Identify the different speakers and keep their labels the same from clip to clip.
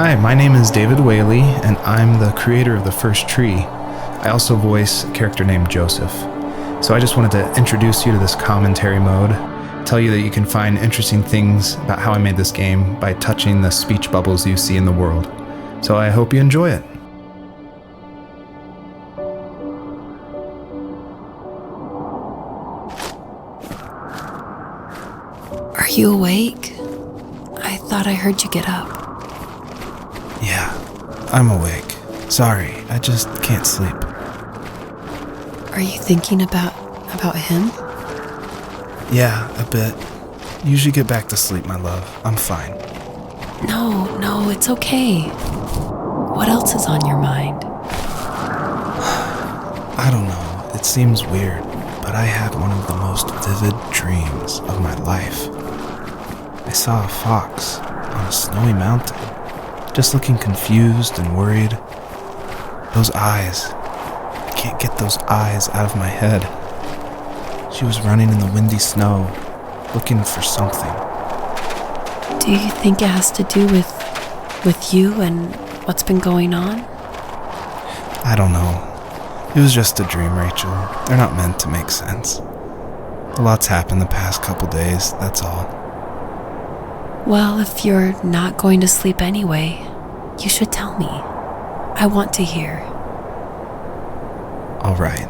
Speaker 1: Hi, my name is David Whaley, and I'm the creator of The First Tree. I also voice a character named Joseph. So I just wanted to introduce you to this commentary mode, tell you that you can find interesting things about how I made this game by touching the speech bubbles you see in the world. So I hope you enjoy it.
Speaker 2: Are you awake? I thought I heard you get up.
Speaker 1: Yeah, I'm awake. Sorry, I just can't sleep.
Speaker 2: Are you thinking about him?
Speaker 1: Yeah, a bit. Usually get back to sleep, my love. I'm fine.
Speaker 2: No, it's okay. What else is on your mind?
Speaker 1: I don't know. It seems weird, but I had one of the most vivid dreams of my life. I saw a fox on a snowy mountain, just looking confused and worried. Those eyes. I can't get those eyes out of my head. She was running in the windy snow, looking for something.
Speaker 2: Do you think it has to do with you and what's been going on?
Speaker 1: I don't know. It was just a dream, Rachel. They're not meant to make sense. A lot's happened the past couple days, that's all.
Speaker 2: Well, if you're not going to sleep anyway, you should tell me. I want to hear.
Speaker 1: All right.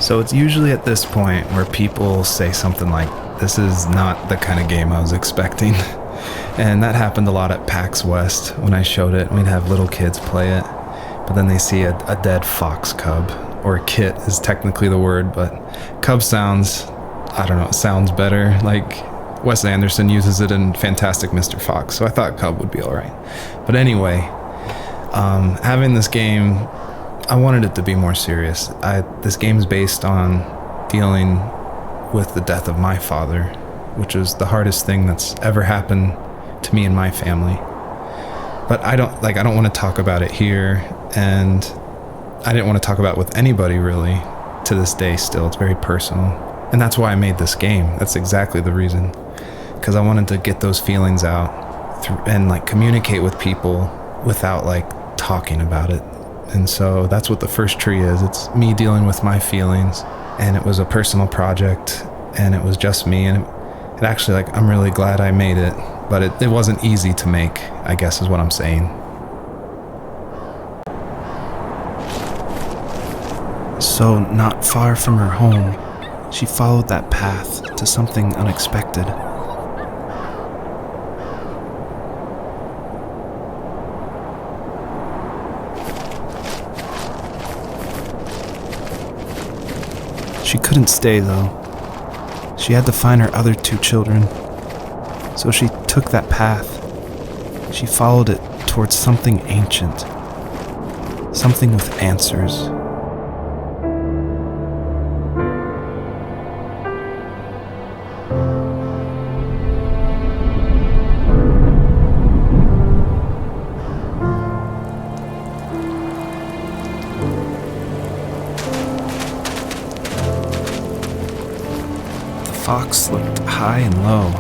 Speaker 1: So it's usually at this point where people say something like, "This is not the kind of game I was expecting." And that happened a lot at PAX West when I showed it. We'd have little kids play it, but then they see a dead fox cub, or a kit is technically the word, but cub sounds, I don't know, it sounds better. Like Wes Anderson uses it in Fantastic Mr. Fox, so I thought cub would be all right. But anyway, having this game, I wanted it to be more serious. This game's based on dealing with the death of my father, which was the hardest thing that's ever happened to me and my family. But I don't want to talk about it here, and I didn't want to talk about it with anybody really to this day still. It's very personal. And that's why I made this game. That's exactly the reason. Because I wanted to get those feelings out and communicate with people without talking about it. And so that's what The First Tree is. It's me dealing with my feelings, and it was a personal project, and it was just me, and it actually, I'm really glad I made it, but it wasn't easy to make, I guess is what I'm saying. So, not far from her home, she followed that path to something unexpected. She couldn't stay, though. She had to find her other 2 children. So she took that path. She followed it towards something ancient. Something with answers. The fox looked high and low,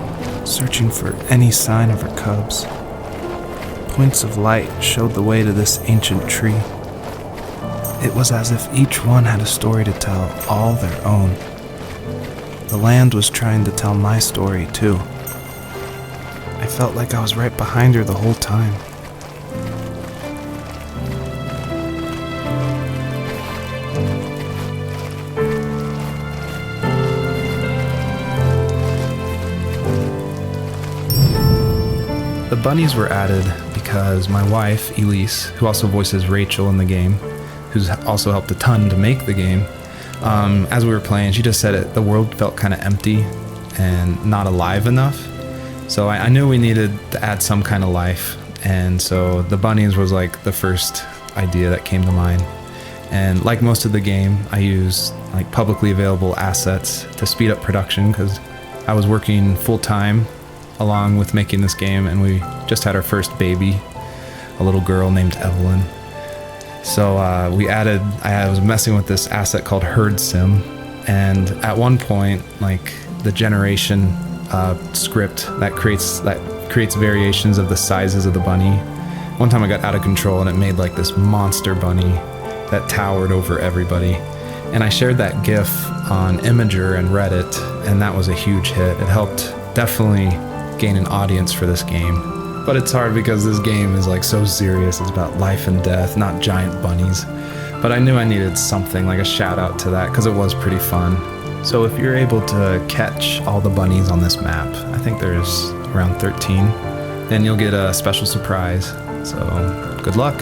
Speaker 1: searching for any sign of her cubs. Points of light showed the way to this ancient tree. It was as if each one had a story to tell, all their own. The land was trying to tell my story, too. I felt like I was right behind her the whole time. The bunnies were added because my wife, Elise, who also voices Rachel in the game, who's also helped a ton to make the game, as we were playing, she just said the world felt kind of empty and not alive enough. So I knew we needed to add some kind of life, and so the bunnies was the first idea that came to mind. And like most of the game, I used publicly available assets to speed up production because I was working full-time along with making this game, and we just had our first baby, a little girl named Evelyn. So I was messing with this asset called Herd Sim, and at one point, the generation script that creates variations of the sizes of the bunny. One time I got out of control and it made like this monster bunny that towered over everybody. And I shared that GIF on Imager and Reddit, and that was a huge hit. It helped definitely gain an audience for this game. But it's hard because this game is like so serious. It's about life and death, not giant bunnies. But I knew I needed something, like a shout out to that, because it was pretty fun. So if you're able to catch all the bunnies on this map, I think there's around 13, then you'll get a special surprise. So good luck.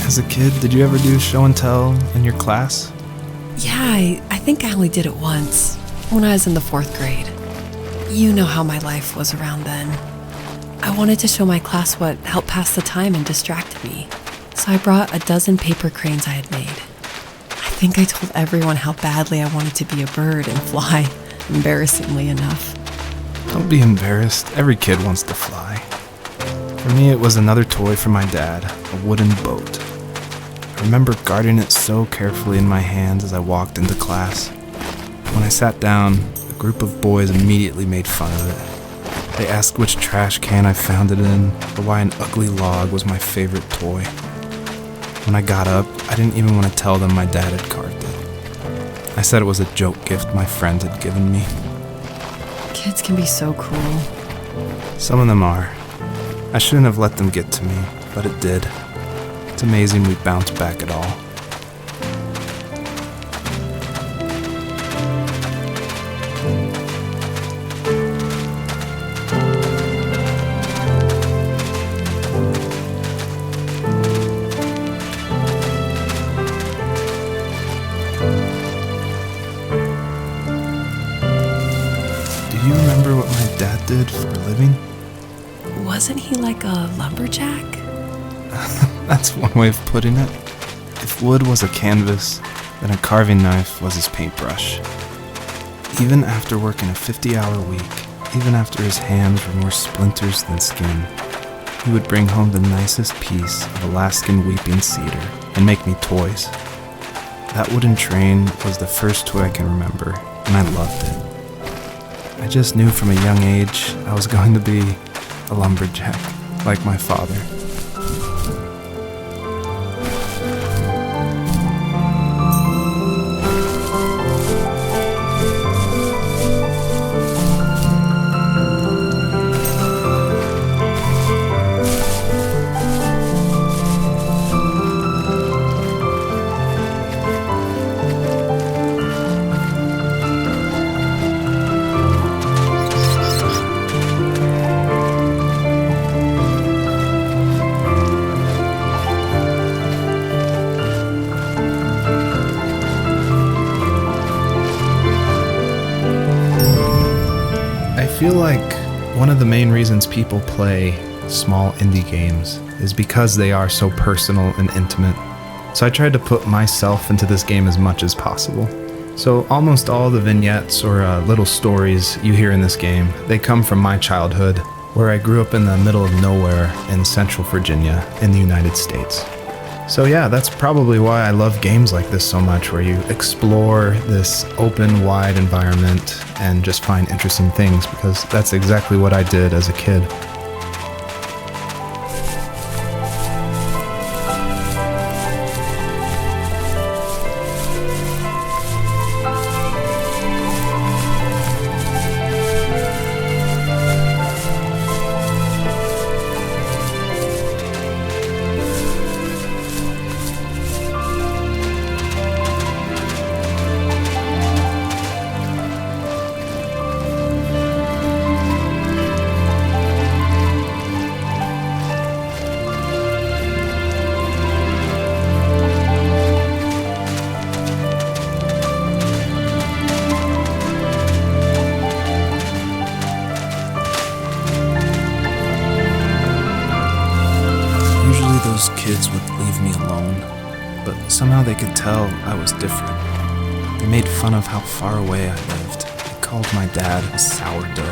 Speaker 1: As a kid, did you ever do show and tell in your class?
Speaker 2: Yeah, I think I only did it once, when I was in the 4th grade. You know how my life was around then. I wanted to show my class what helped pass the time and distracted me, so I brought a dozen paper cranes I had made. I think I told everyone how badly I wanted to be a bird and fly, embarrassingly enough.
Speaker 1: Don't be embarrassed. Every kid wants to fly. For me, it was another toy from my dad, a wooden boat. I remember guarding it so carefully in my hands as I walked into class. When I sat down, a group of boys immediately made fun of it. They asked which trash can I found it in, or why an ugly log was my favorite toy. When I got up, I didn't even want to tell them my dad had carved it. I said it was a joke gift my friend had given me.
Speaker 2: Kids can be so cruel.
Speaker 1: Some of them are. I shouldn't have let them get to me, but it did. It's amazing we bounced back at all. Do you remember what my dad did for a living?
Speaker 2: Wasn't he like a lumberjack?
Speaker 1: That's one way of putting it. If wood was a canvas, then a carving knife was his paintbrush. Even after working a 50-hour week, even after his hands were more splinters than skin, he would bring home the nicest piece of Alaskan weeping cedar and make me toys. That wooden train was the first toy I can remember, and I loved it. I just knew from a young age I was going to be a lumberjack, like my father. one of the main reasons people play small indie games is because they are so personal and intimate. So I tried to put myself into this game as much as possible. So almost all the vignettes or little stories you hear in this game, they come from my childhood, where I grew up in the middle of nowhere in Central Virginia in the United States. So yeah, that's probably why I love games like this so much, where you explore this open, wide environment and just find interesting things, because that's exactly what I did as a kid.
Speaker 3: Those kids would leave me alone, but somehow they could tell I was different. They made fun of how far away I lived. They called my dad a sourdough.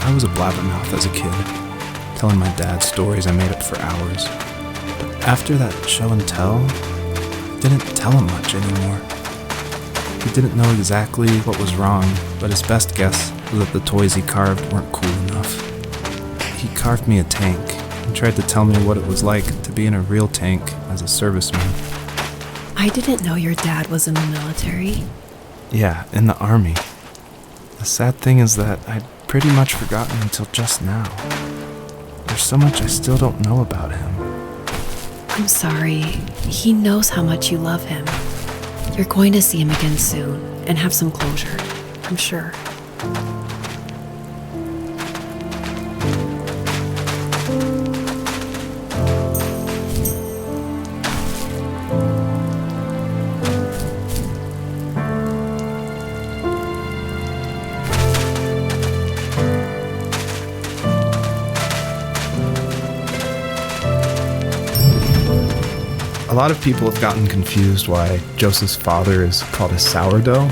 Speaker 3: I was a blabbermouth as a kid, telling my dad stories I made up for hours. But after that show and tell, I didn't tell him much anymore. He didn't know exactly what was wrong, but his best guess was that the toys he carved weren't cool enough. He carved me a tank and tried to tell me what it was like to be in a real tank as a serviceman.
Speaker 2: I didn't know your dad was in the military.
Speaker 3: Yeah, in the army. The sad thing is that I'd pretty much forgotten until just now. There's so much I still don't know about him.
Speaker 2: I'm sorry. He knows how much you love him. You're going to see him again soon and have some closure, I'm sure.
Speaker 1: A lot of people have gotten confused why Joseph's father is called a sourdough,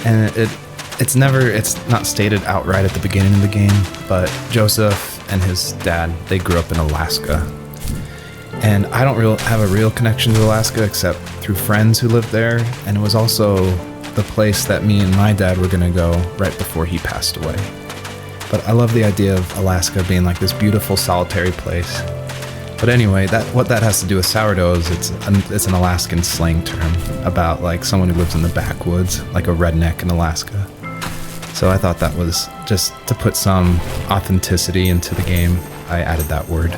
Speaker 1: and it's not stated outright at the beginning of the game, but Joseph and his dad, they grew up in Alaska, and I don't have a real connection to Alaska except through friends who lived there, and it was also the place that me and my dad were gonna go right before he passed away. But I love the idea of Alaska being like this beautiful solitary place. But anyway, what that has to do with sourdough is it's an Alaskan slang term about like someone who lives in the backwoods, like a redneck in Alaska. So I thought that was just to put some authenticity into the game, I added that word.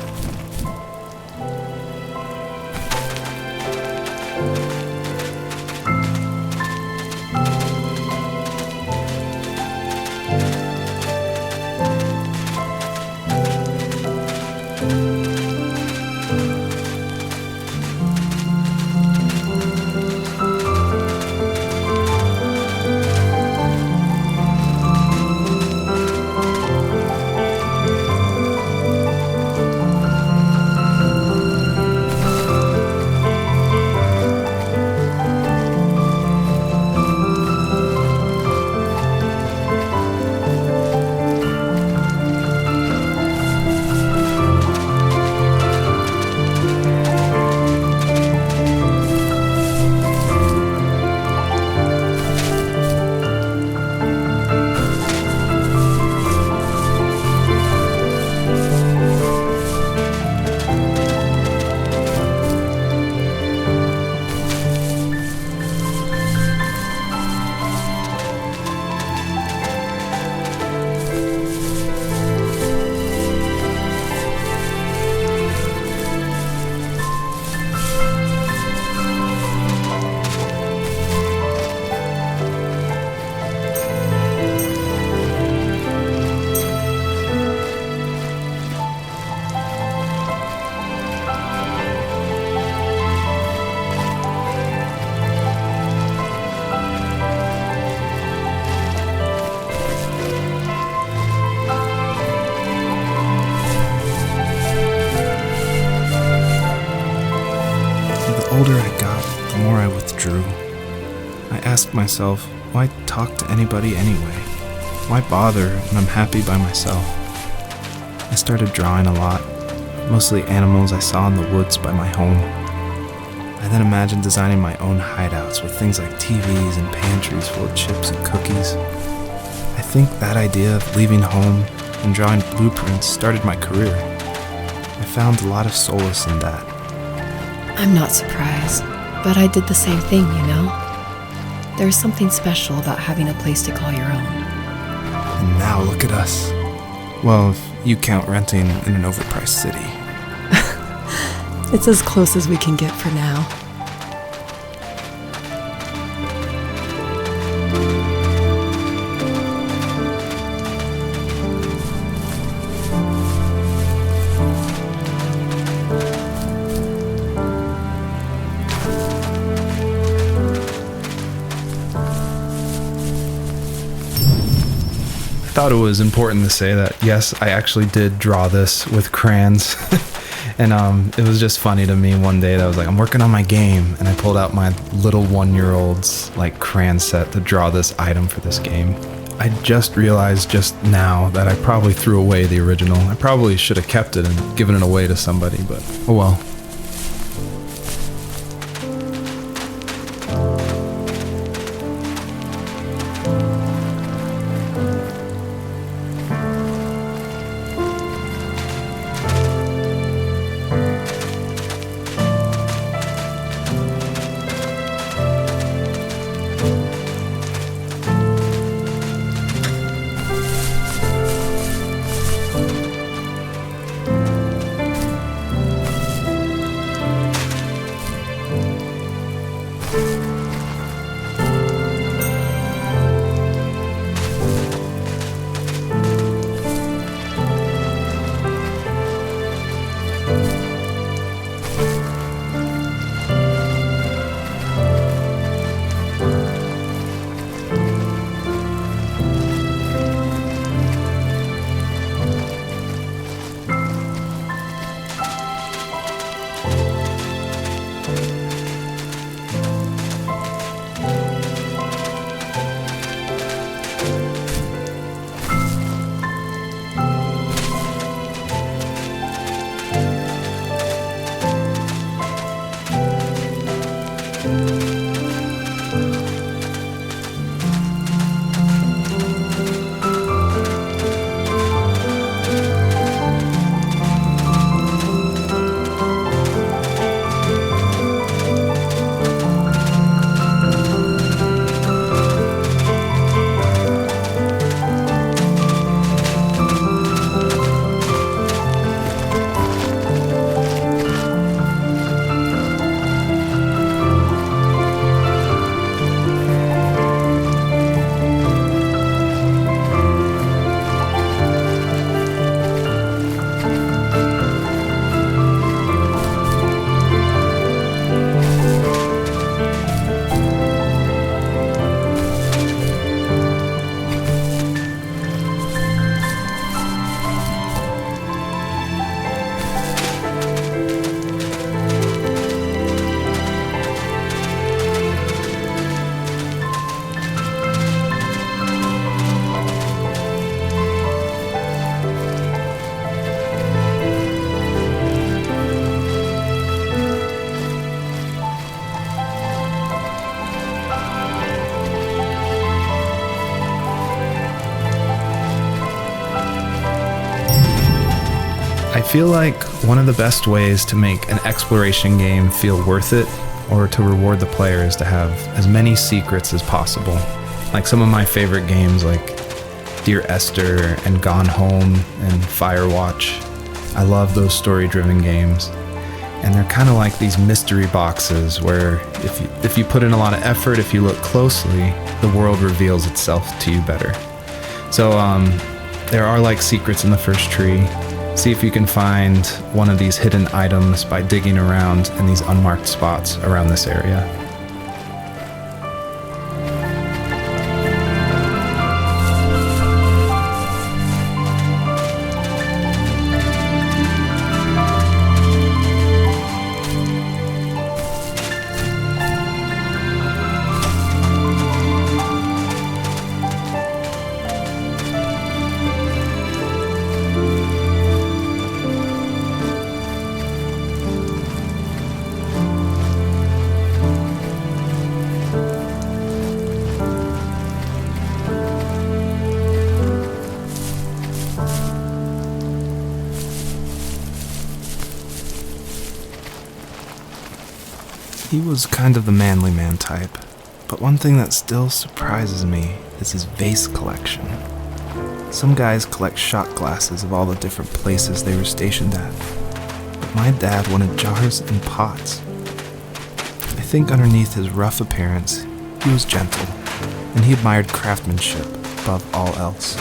Speaker 3: older I got, the more I withdrew. I asked myself, why talk to anybody anyway? Why bother when I'm happy by myself? I started drawing a lot, mostly animals I saw in the woods by my home. I then imagined designing my own hideouts with things like TVs and pantries full of chips and cookies. I think that idea of leaving home and drawing blueprints started my career. I found a lot of solace in that.
Speaker 2: I'm not surprised, but I did the same thing, you know? There's something special about having a place to call your own.
Speaker 3: And now look at us. Well, if you count renting in an overpriced city.
Speaker 2: It's as close as we can get for now.
Speaker 1: I thought it was important to say that, yes, I actually did draw this with crayons. And it was just funny to me one day that I was like, I'm working on my game, and I pulled out my little 1-year-old's like crayon set to draw this item for this game. I just realized just now that I probably threw away the original. I probably should have kept it and given it away to somebody, but oh well. I feel like one of the best ways to make an exploration game feel worth it, or to reward the player, is to have as many secrets as possible. Like some of my favorite games like Dear Esther and Gone Home and Firewatch. I love those story-driven games. And they're kind of like these mystery boxes where if you put in a lot of effort, if you look closely, the world reveals itself to you better. So there are like secrets in the first tree. See if you can find one of these hidden items by digging around in these unmarked spots around this area.
Speaker 3: He was kind of the manly man type, but one thing that still surprises me is his vase collection. Some guys collect shot glasses of all the different places they were stationed at, but my dad wanted jars and pots. I think underneath his rough appearance, he was gentle, and he admired craftsmanship above all else.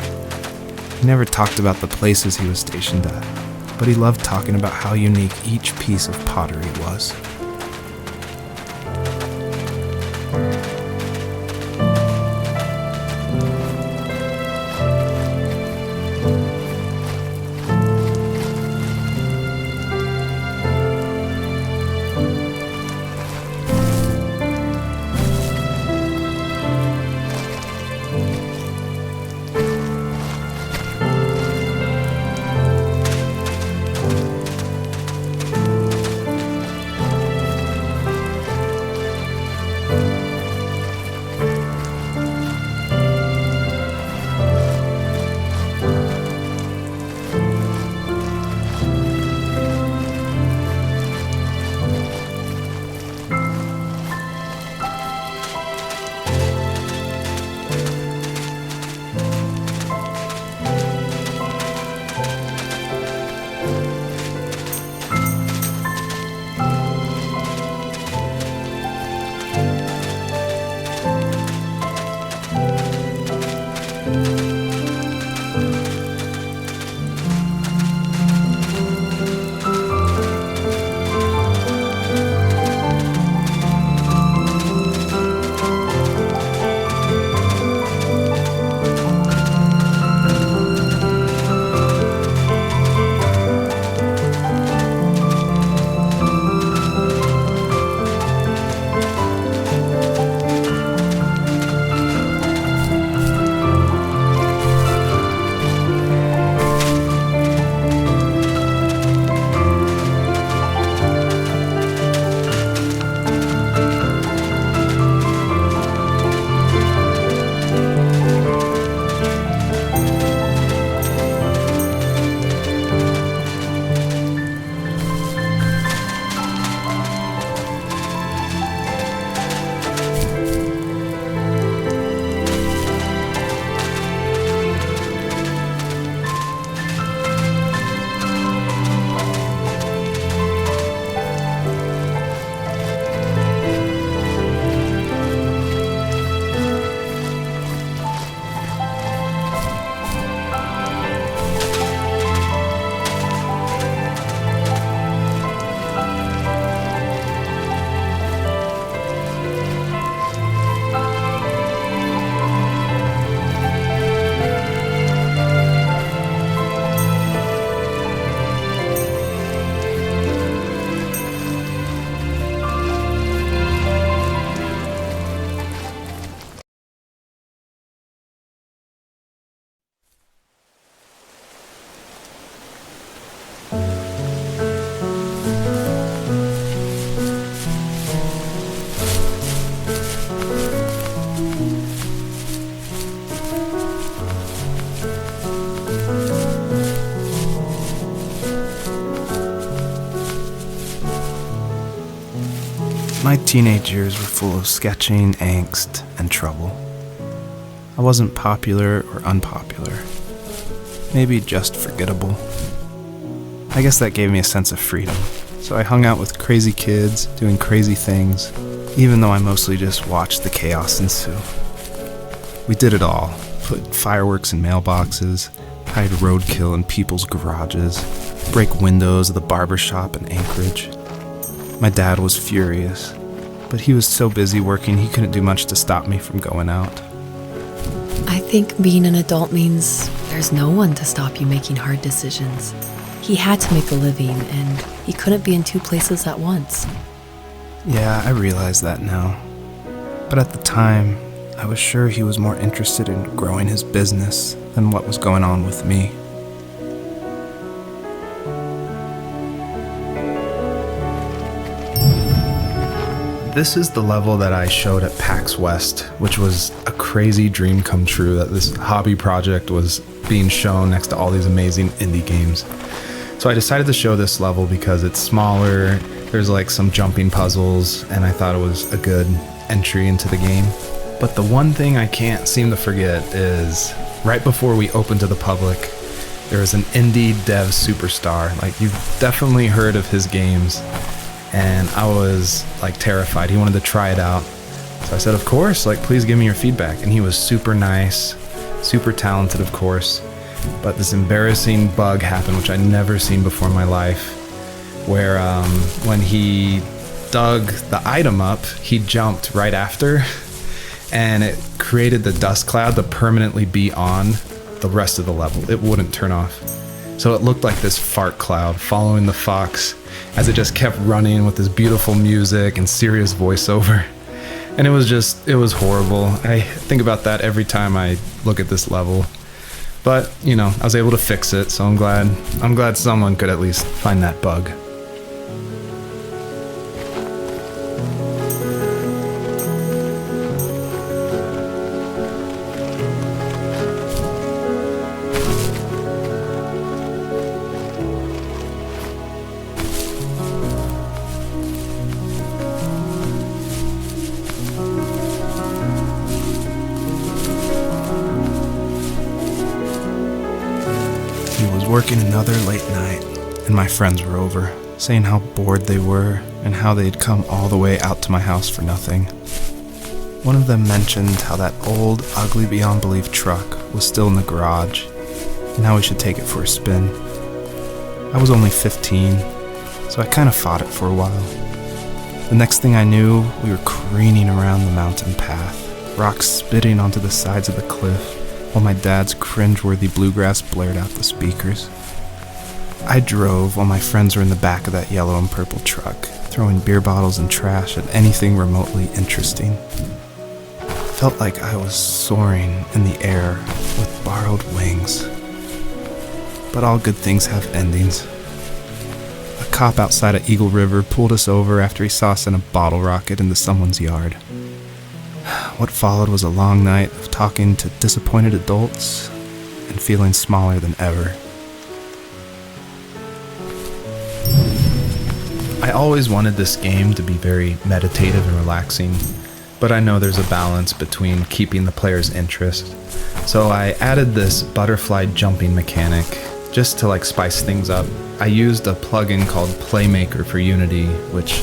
Speaker 3: He never talked about the places he was stationed at, but he loved talking about how unique each piece of pottery was. My teenage years were full of sketching, angst, and trouble. I wasn't popular or unpopular. Maybe just forgettable. I guess that gave me a sense of freedom. So I hung out with crazy kids, doing crazy things, even though I mostly just watched the chaos ensue. We did it all. Put fireworks in mailboxes, hide roadkill in people's garages, break windows of the barber shop in Anchorage. My dad was furious, but he was so busy working he couldn't do much to stop me from going out.
Speaker 2: I think being an adult means there's no one to stop you making hard decisions. He had to make a living, and he couldn't be in two places at once.
Speaker 3: Yeah, I realize that now. But at the time, I was sure he was more interested in growing his business than what was going on with me. This is the level that I showed at PAX West, which was a crazy dream come true that this hobby project was being shown next to all these amazing indie games.
Speaker 1: So I decided to show this level because it's smaller, there's like some jumping puzzles, and I thought it was a good entry into the game. But the one thing I can't seem to forget is right before we opened to the public, there was an indie dev superstar. Like, you've definitely heard of his games, and I was like terrified. He wanted to try it out. So I said, of course, like, please give me your feedback. And he was super nice, super talented, of course. But this embarrassing bug happened, which I'd never seen before in my life, where when he dug the item up, he jumped right after, and it created the dust cloud to permanently be on the rest of the level. It wouldn't turn off. So it looked like this fart cloud following the fox as it just kept running with this beautiful music and serious voiceover. And it was horrible. I think about that every time I look at this level. But, you know, I was able to fix it, so I'm glad someone could at least find that bug.
Speaker 3: Working another late night, and my friends were over, saying how bored they were and how they'd come all the way out to my house for nothing. One of them mentioned how that old, ugly beyond belief truck was still in the garage, and how we should take it for a spin. I was only 15, so I kind of fought it for a while. The next thing I knew, we were careening around the mountain path, rocks spitting onto the sides of the cliff, while my dad's cringeworthy bluegrass blared out the speakers. I drove while my friends were in the back of that yellow and purple truck, throwing beer bottles and trash at anything remotely interesting. Felt like I was soaring in the air with borrowed wings. But all good things have endings. A cop outside of Eagle River pulled us over after he saw us in a bottle rocket into someone's yard. What followed was a long night of talking to disappointed adults and feeling smaller than ever.
Speaker 1: I always wanted this game to be very meditative and relaxing, but I know there's a balance between keeping the player's interest. So I added this butterfly jumping mechanic just to like spice things up. I used a plugin called Playmaker for Unity, which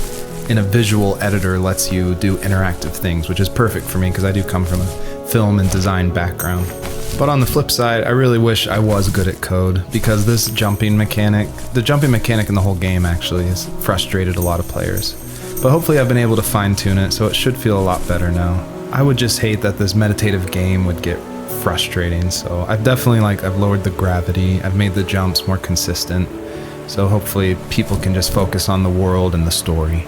Speaker 1: in a visual editor lets you do interactive things, which is perfect for me because I do come from a film and design background. But on the flip side, I really wish I was good at code, because this jumping mechanic, the jumping mechanic in the whole game actually has frustrated a lot of players. But hopefully I've been able to fine tune it, so it should feel a lot better now. I would just hate that this meditative game would get frustrating, so I've lowered the gravity, I've made the jumps more consistent, so hopefully people can just focus on the world and the story.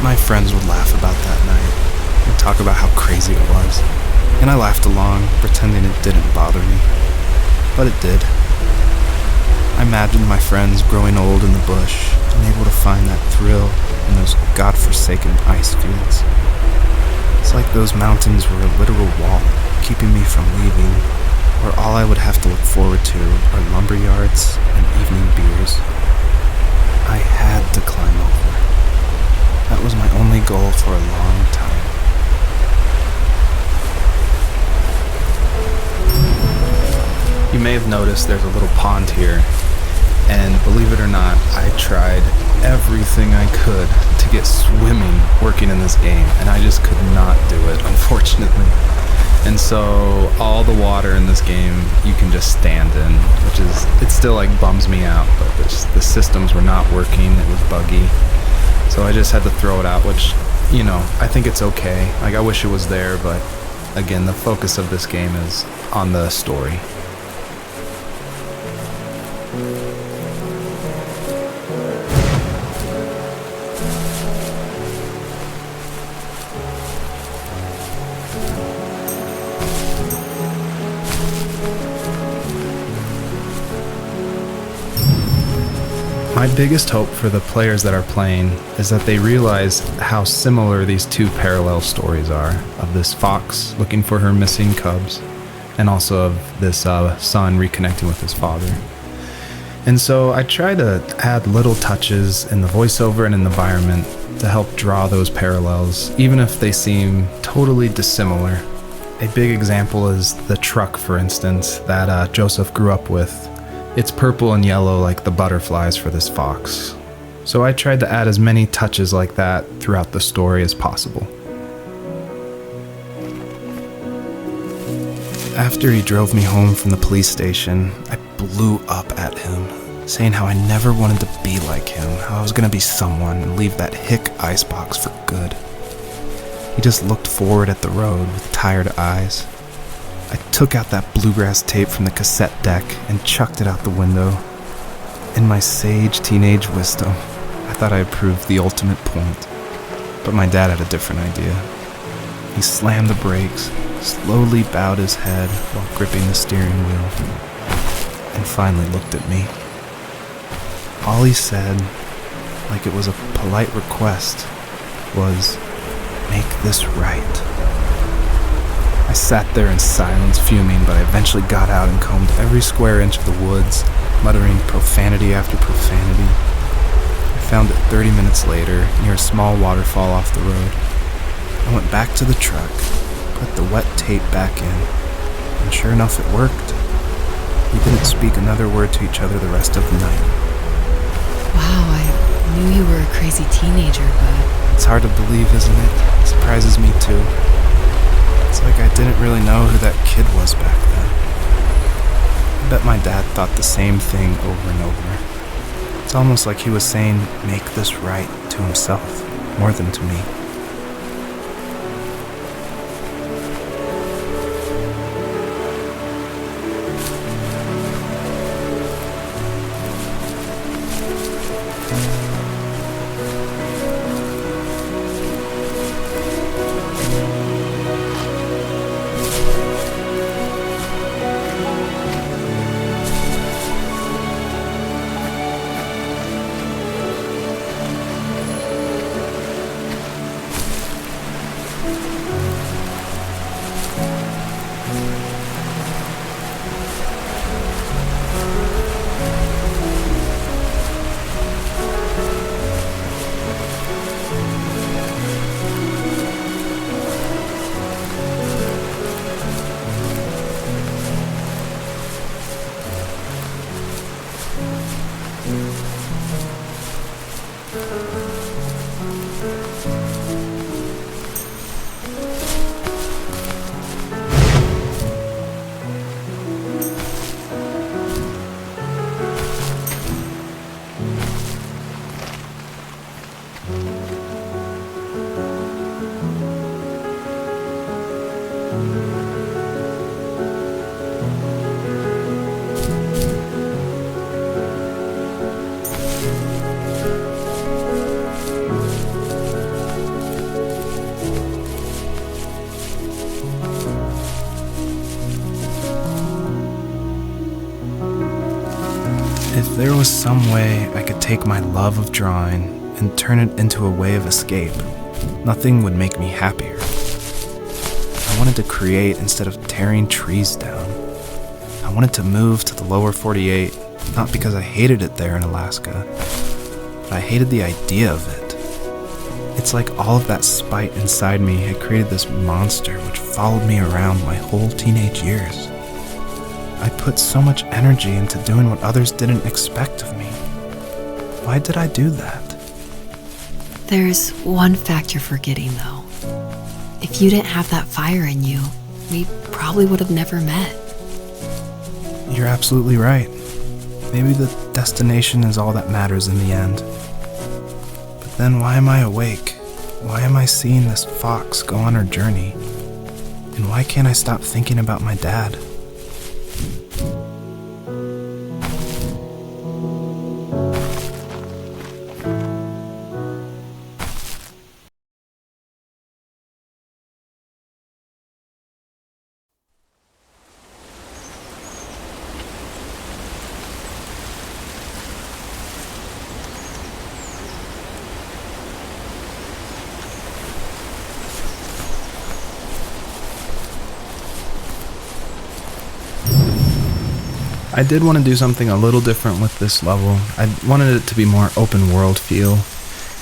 Speaker 3: My friends would laugh about that night and talk about how crazy it was, and I laughed along, pretending it didn't bother me. But it did. I imagined my friends growing old in the bush and able to find that thrill in those godforsaken ice fields. It's like those mountains were a literal wall keeping me from leaving, where all I would have to look forward to are lumber yards and evening beers. I had to climb over. That was my only goal for a long time.
Speaker 1: You may have noticed there's a little pond here, and believe it or not, I tried everything I could to get swimming working in this game, and I just could not do it, unfortunately. And so all the water in this game you can just stand in, which is, it still like bums me out, but the systems were not working, it was buggy. So I just had to throw it out, which you know, I think it's okay. Like, I wish it was there, but again, the focus of this game is on the story. My biggest hope for the players that are playing is that they realize how similar these two parallel stories are, of this fox looking for her missing cubs, and also of this son reconnecting with his father. And so I try to add little touches in the voiceover and in the environment to help draw those parallels, even if they seem totally dissimilar. A big example is the truck, for instance, that Joseph grew up with. It's purple and yellow like the butterflies for this fox. So I tried to add as many touches like that throughout the story as possible. After he drove me home from the police station, I blew up at him, saying how I never wanted to be like him, how I was going to be someone and leave that hick icebox for good. He just looked forward at the road with tired eyes. I took out that bluegrass tape from the cassette deck and chucked it out the window. In my sage teenage wisdom, I thought I had proved the ultimate point. But my dad had a different idea. He slammed the brakes, slowly bowed his head while gripping the steering wheel, and finally looked at me. All he said, like it was a polite request, was, "Make this right." I sat there in silence, fuming, but I eventually got out and combed every square inch of the woods, muttering profanity after profanity. I found it 30 minutes later, near a small waterfall off the road. I went back to the truck, put the wet tape back in, and sure enough it worked. We didn't speak another word to each other the rest of the night.
Speaker 2: Wow, I knew you were a crazy teenager, but...
Speaker 3: It's hard to believe, isn't it? It surprises me too. It's like I didn't really know who that kid was back then. I bet my dad thought the same thing over and over. It's almost like he was saying, "Make this right," to himself, more than to me. If there was some way I could take my love of drawing and turn it into a way of escape, nothing would make me happier. I wanted to create instead of tearing trees down. I wanted to move to the lower 48, not because I hated it there in Alaska, but I hated the idea of it. It's like all of that spite inside me had created this monster which followed me around my whole teenage years. I put so much energy into doing what others didn't expect of me. Why did I do that?
Speaker 2: There's one fact you're forgetting, though. If you didn't have that fire in you, we probably would have never met.
Speaker 3: You're absolutely right. Maybe the destination is all that matters in the end. But then why am I awake? Why am I seeing this fox go on her journey? And why can't I stop thinking about my dad?
Speaker 1: I did want to do something a little different with this level. I wanted it to be more open world feel,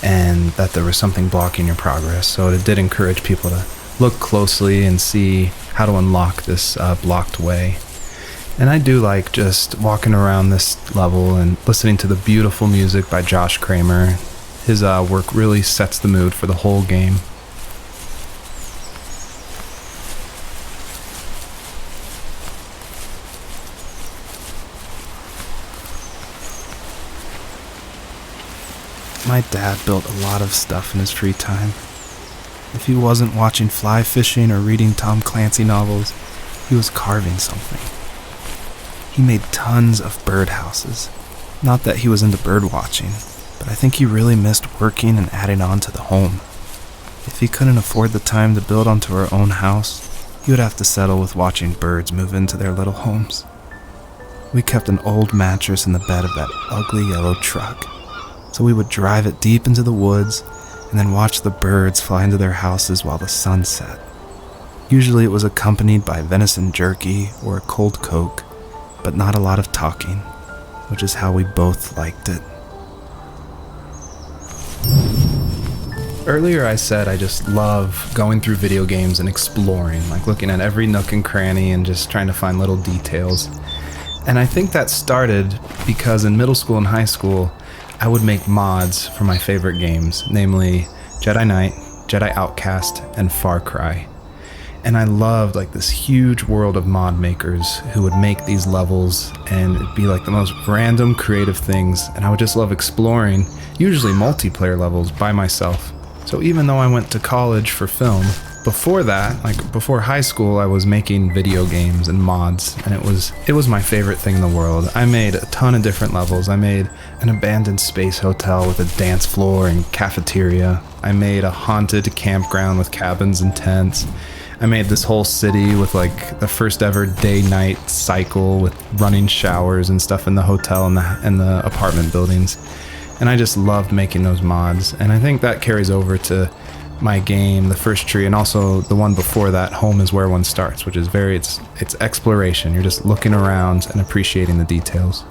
Speaker 1: and that there was something blocking your progress, so it did encourage people to look closely and see how to unlock this blocked way. And I do like just walking around this level and listening to the beautiful music by Josh Kramer. His work really sets the mood for the whole game.
Speaker 3: My dad built a lot of stuff in his free time. If he wasn't watching fly fishing or reading Tom Clancy novels, he was carving something. He made tons of birdhouses. Not that he was into bird watching, but I think he really missed working and adding on to the home. If he couldn't afford the time to build onto our own house, he would have to settle with watching birds move into their little homes. We kept an old mattress in the bed of that ugly yellow truck, so we would drive it deep into the woods and then watch the birds fly into their houses while the sun set. Usually it was accompanied by venison jerky or a cold Coke, but not a lot of talking, which is how we both liked it.
Speaker 1: Earlier I said I just love going through video games and exploring, like looking at every nook and cranny and just trying to find little details. And I think that started because in middle school and high school, I would make mods for my favorite games, namely Jedi Knight, Jedi Outcast, and Far Cry. And I loved like this huge world of mod makers who would make these levels, and it'd be like the most random creative things, and I would just love exploring, usually multiplayer levels by myself. So even though I went to college for film, before that, like before high school, I was making video games and mods, and it was my favorite thing in the world. I made a ton of different levels. I made an abandoned space hotel with a dance floor and cafeteria. I made a haunted campground with cabins and tents. I made this whole city with like the first ever day-night cycle with running showers and stuff in the hotel and the apartment buildings. And I just loved making those mods, and I think that carries over to my game, The First Tree, and also the one before that, Home is Where One Starts, which is it's exploration. You're just looking around and appreciating the details.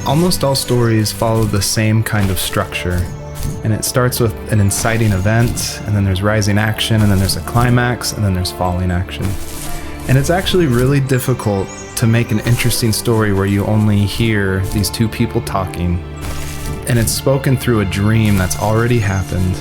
Speaker 1: Almost all stories follow the same kind of structure, and it starts with an inciting event, and then there's rising action, and then there's a climax, and then there's falling action. And it's actually really difficult to make an interesting story where you only hear these two people talking, and it's spoken through a dream that's already happened.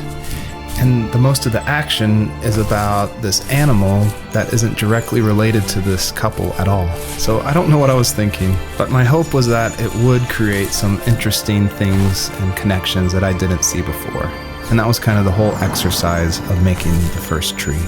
Speaker 1: And the most of the action is about this animal that isn't directly related to this couple at all. So I don't know what I was thinking, but my hope was that it would create some interesting things and connections that I didn't see before. And that was kind of the whole exercise of making the first tree.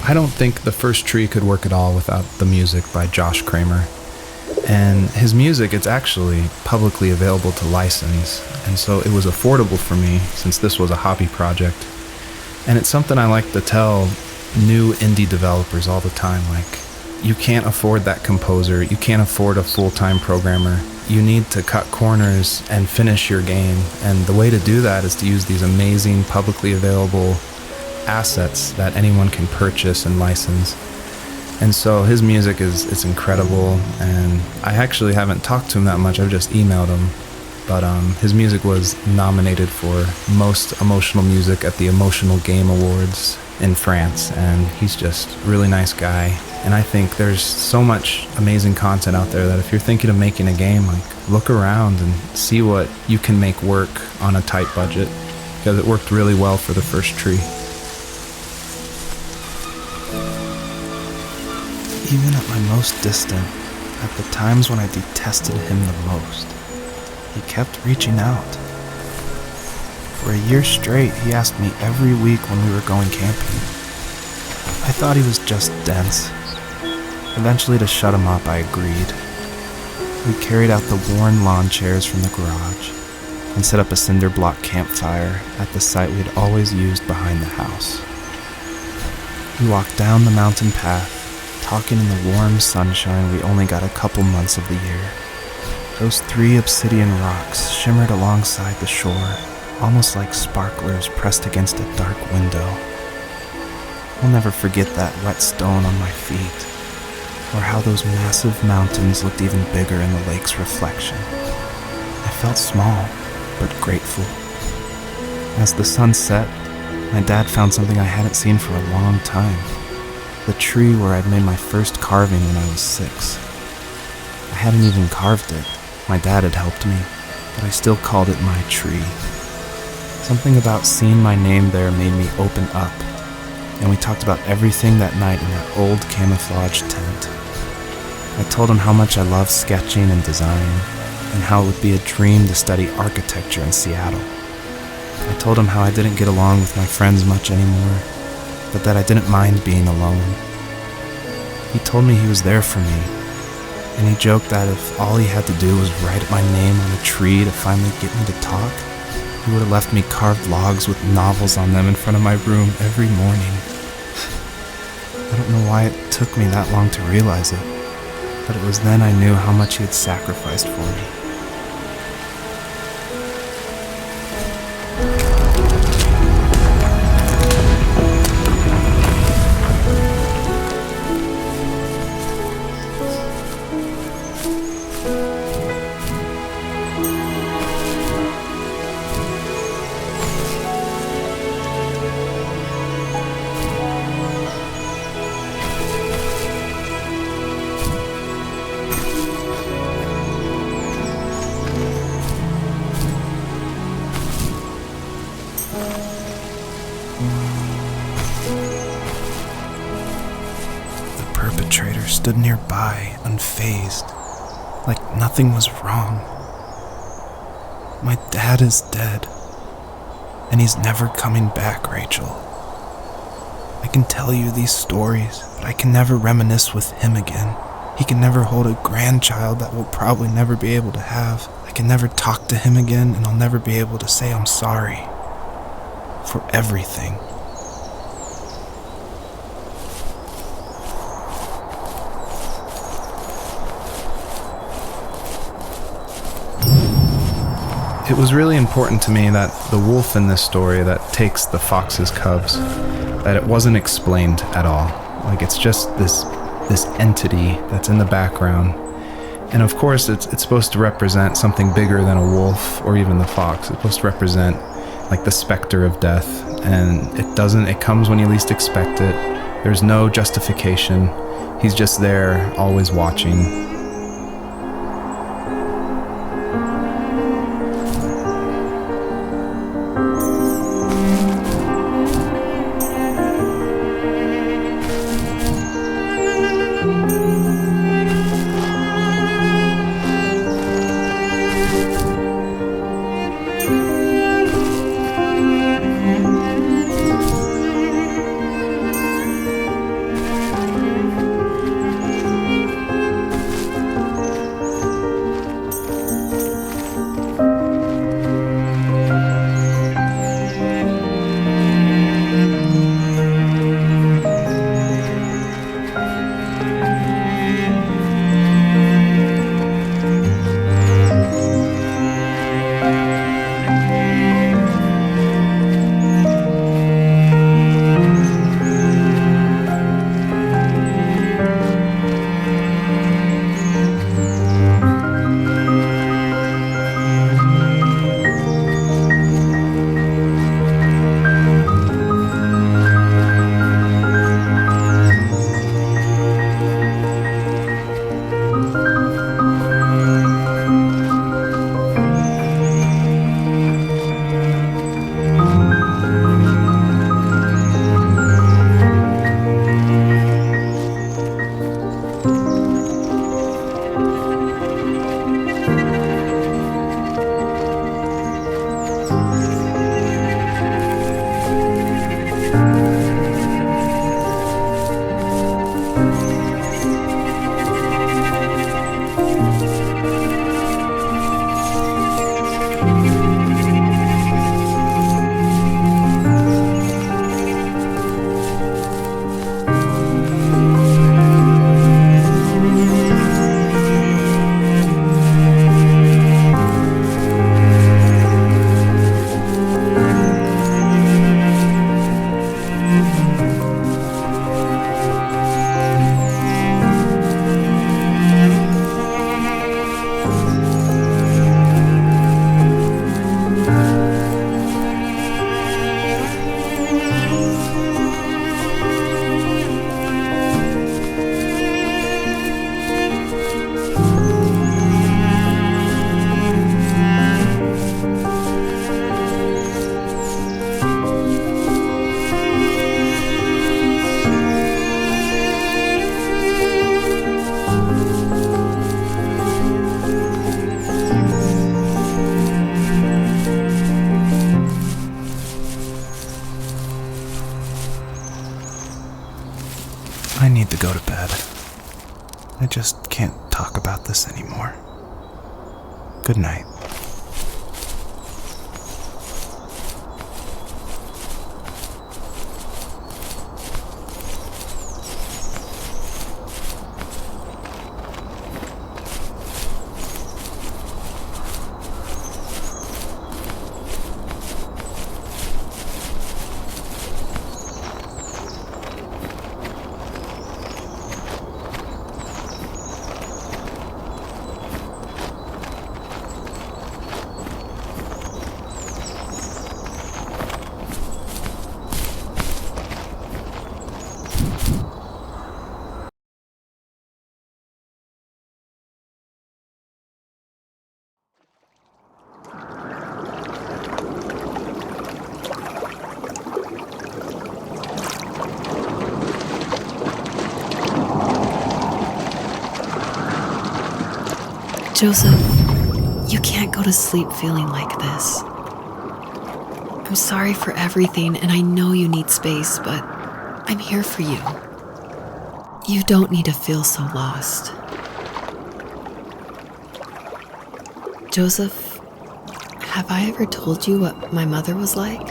Speaker 1: I don't think the first tree could work at all without the music by Josh Kramer. And his music, it's actually publicly available to license, and so it was affordable for me since this was a hobby project. And it's something I like to tell new indie developers all the time, like, you can't afford that composer, you can't afford a full-time programmer. You need to cut corners and finish your game, and the way to do that is to use these amazing publicly available assets that anyone can purchase and license. And so his music is incredible, and I actually haven't talked to him that much. I've just emailed him, but his music was nominated for Most Emotional Music at the Emotional Game Awards in France, and he's just a really nice guy. And I think there's so much amazing content out there that if you're thinking of making a game, like, look around and see what you can make work on a tight budget, because it worked really well for the first tree.
Speaker 3: Even at my most distant, at the times when I detested him the most, he kept reaching out. For a year straight, he asked me every week when we were going camping. I thought he was just dense. Eventually, to shut him up, I agreed. We carried out the worn lawn chairs from the garage and set up a cinder block campfire at the site we had always used behind the house. We walked down the mountain path, talking in the warm sunshine we only got a couple months of the year. Those 3 obsidian rocks shimmered alongside the shore, almost like sparklers pressed against a dark window. I'll never forget that wet stone on my feet, or how those massive mountains looked even bigger in the lake's reflection. I felt small, but grateful. As the sun set, my dad found something I hadn't seen for a long time. The tree where I'd made my first carving when I was 6. I hadn't even carved it. My dad had helped me, but I still called it my tree. Something about seeing my name there made me open up, and we talked about everything that night in that old camouflage tent. I told him how much I love sketching and design, and how it would be a dream to study architecture in Seattle. I told him how I didn't get along with my friends much anymore, but that I didn't mind being alone. He told me he was there for me, and he joked that if all he had to do was write my name on a tree to finally get me to talk, he would have left me carved logs with novels on them in front of my room every morning. I don't know why it took me that long to realize it, but it was then I knew how much he had sacrificed for me. The perpetrator stood nearby, unfazed, like nothing was wrong. My dad is dead, and he's never coming back, Rachel. I can tell you these stories, but I can never reminisce with him again. He can never hold a grandchild that we'll probably never be able to have. I can never talk to him again, and I'll never be able to say I'm sorry for everything.
Speaker 1: It was really important to me that the wolf in this story that takes the fox's cubs, that it wasn't explained at all. Like, it's just this entity that's in the background. And of course, it's supposed to represent something bigger than a wolf or even the fox. It's supposed to represent like the specter of death. And it comes when you least expect it. There's no justification. He's just there, always watching. I need to go to bed. I just can't
Speaker 3: talk about this anymore. Good night.
Speaker 2: Joseph, you can't go to sleep feeling like this. I'm sorry for everything, and I know you need space, but I'm here for you. You don't need to feel so lost. Joseph, have I ever told you what my mother was like?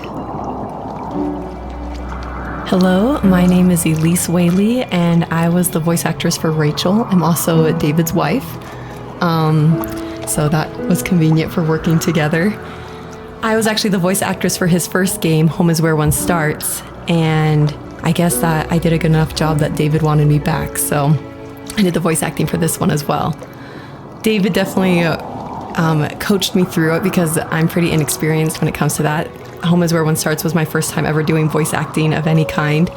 Speaker 4: Hello, my name is Elise Whaley, and I was the voice actress for Rachel. I'm also David's wife. So that was convenient for working together. I was actually the voice actress for his first game, Home is Where One Starts, and I guess that I did a good enough job that David wanted me back, so I did the voice acting for this one as well. David definitely coached me through it because I'm pretty inexperienced when it comes to that. Home is Where One Starts was my first time ever doing voice acting of any kind.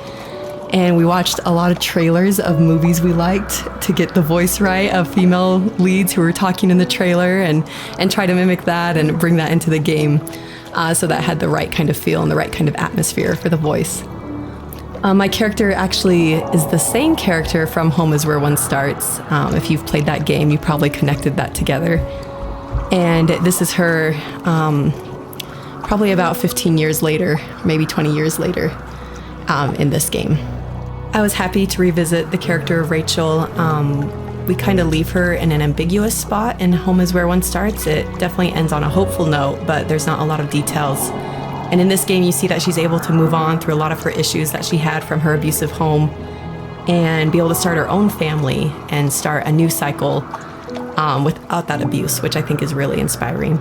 Speaker 4: And we watched a lot of trailers of movies we liked to get the voice right of female leads who were talking in the trailer and try to mimic that and bring that into the game. So that had the right kind of feel and the right kind of atmosphere for the voice. My character actually is the same character from Home is Where One Starts. If you've played that game, you probably connected that together. And this is her probably about 15 years later, maybe 20 years later in this game. I was happy to revisit the character of Rachel. We kind of leave her in an ambiguous spot in Home is Where One Starts. It definitely ends on a hopeful note, but there's not a lot of details. And in this game, you see that she's able to move on through a lot of her issues that she had from her abusive home and be able to start her own family and start a new cycle without that abuse, which I think is really inspiring.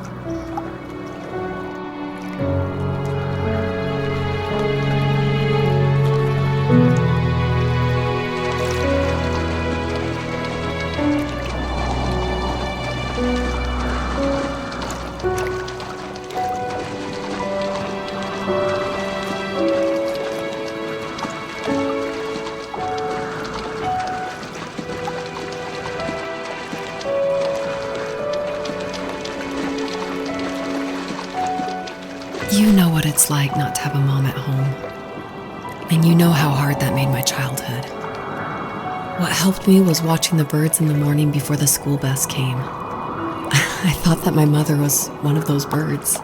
Speaker 2: You know what it's like not to have a mom at home. And you know how hard that made my childhood. What helped me was watching the birds in the morning before the school bus came. I thought that my mother was one of those birds,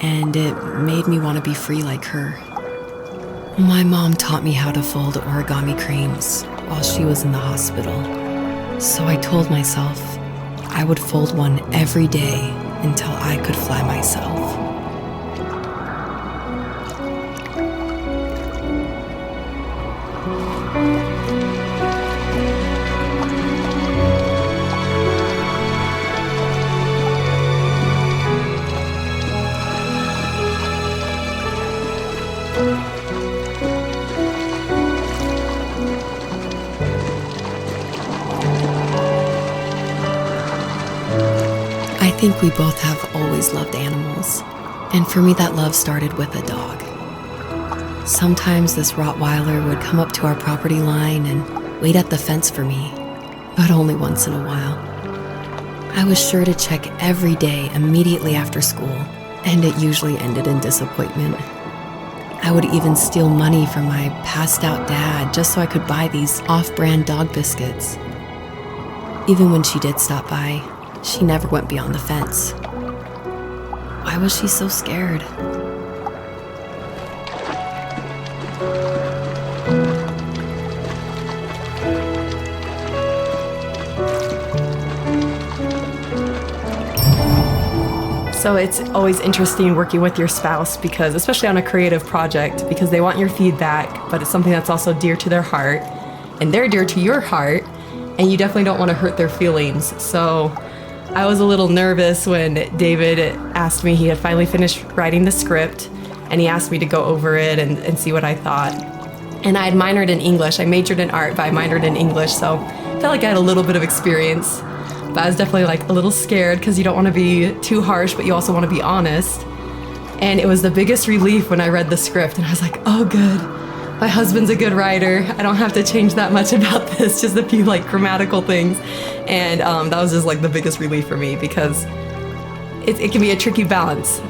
Speaker 2: and it made me want to be free like her. My mom taught me how to fold origami cranes while she was in the hospital. So I told myself I would fold one every day until I could fly myself. I think we both have always loved animals, and for me that love started with a dog. Sometimes this Rottweiler would come up to our property line and wait at the fence for me, but only once in a while. I was sure to check every day immediately after school, and it usually ended in disappointment. I would even steal money from my passed out dad just so I could buy these off-brand dog biscuits. Even when she did stop by, she never went beyond the fence. Why was she so scared?
Speaker 4: So it's always interesting working with your spouse because, especially on a creative project, because they want your feedback, but it's something that's also dear to their heart and they're dear to your heart, and you definitely don't want to hurt their feelings. So I was a little nervous when David asked me, he had finally finished writing the script, and he asked me to go over it and see what I thought. And I had minored in English. I majored in art, but I minored in English, so I felt like I had a little bit of experience. But I was definitely like a little scared because you don't want to be too harsh, but you also want to be honest. And it was the biggest relief when I read the script, and I was like, oh, good. My husband's a good writer. I don't have to change that much about this, just a few like grammatical things. And that was just like the biggest relief for me because it can be a tricky balance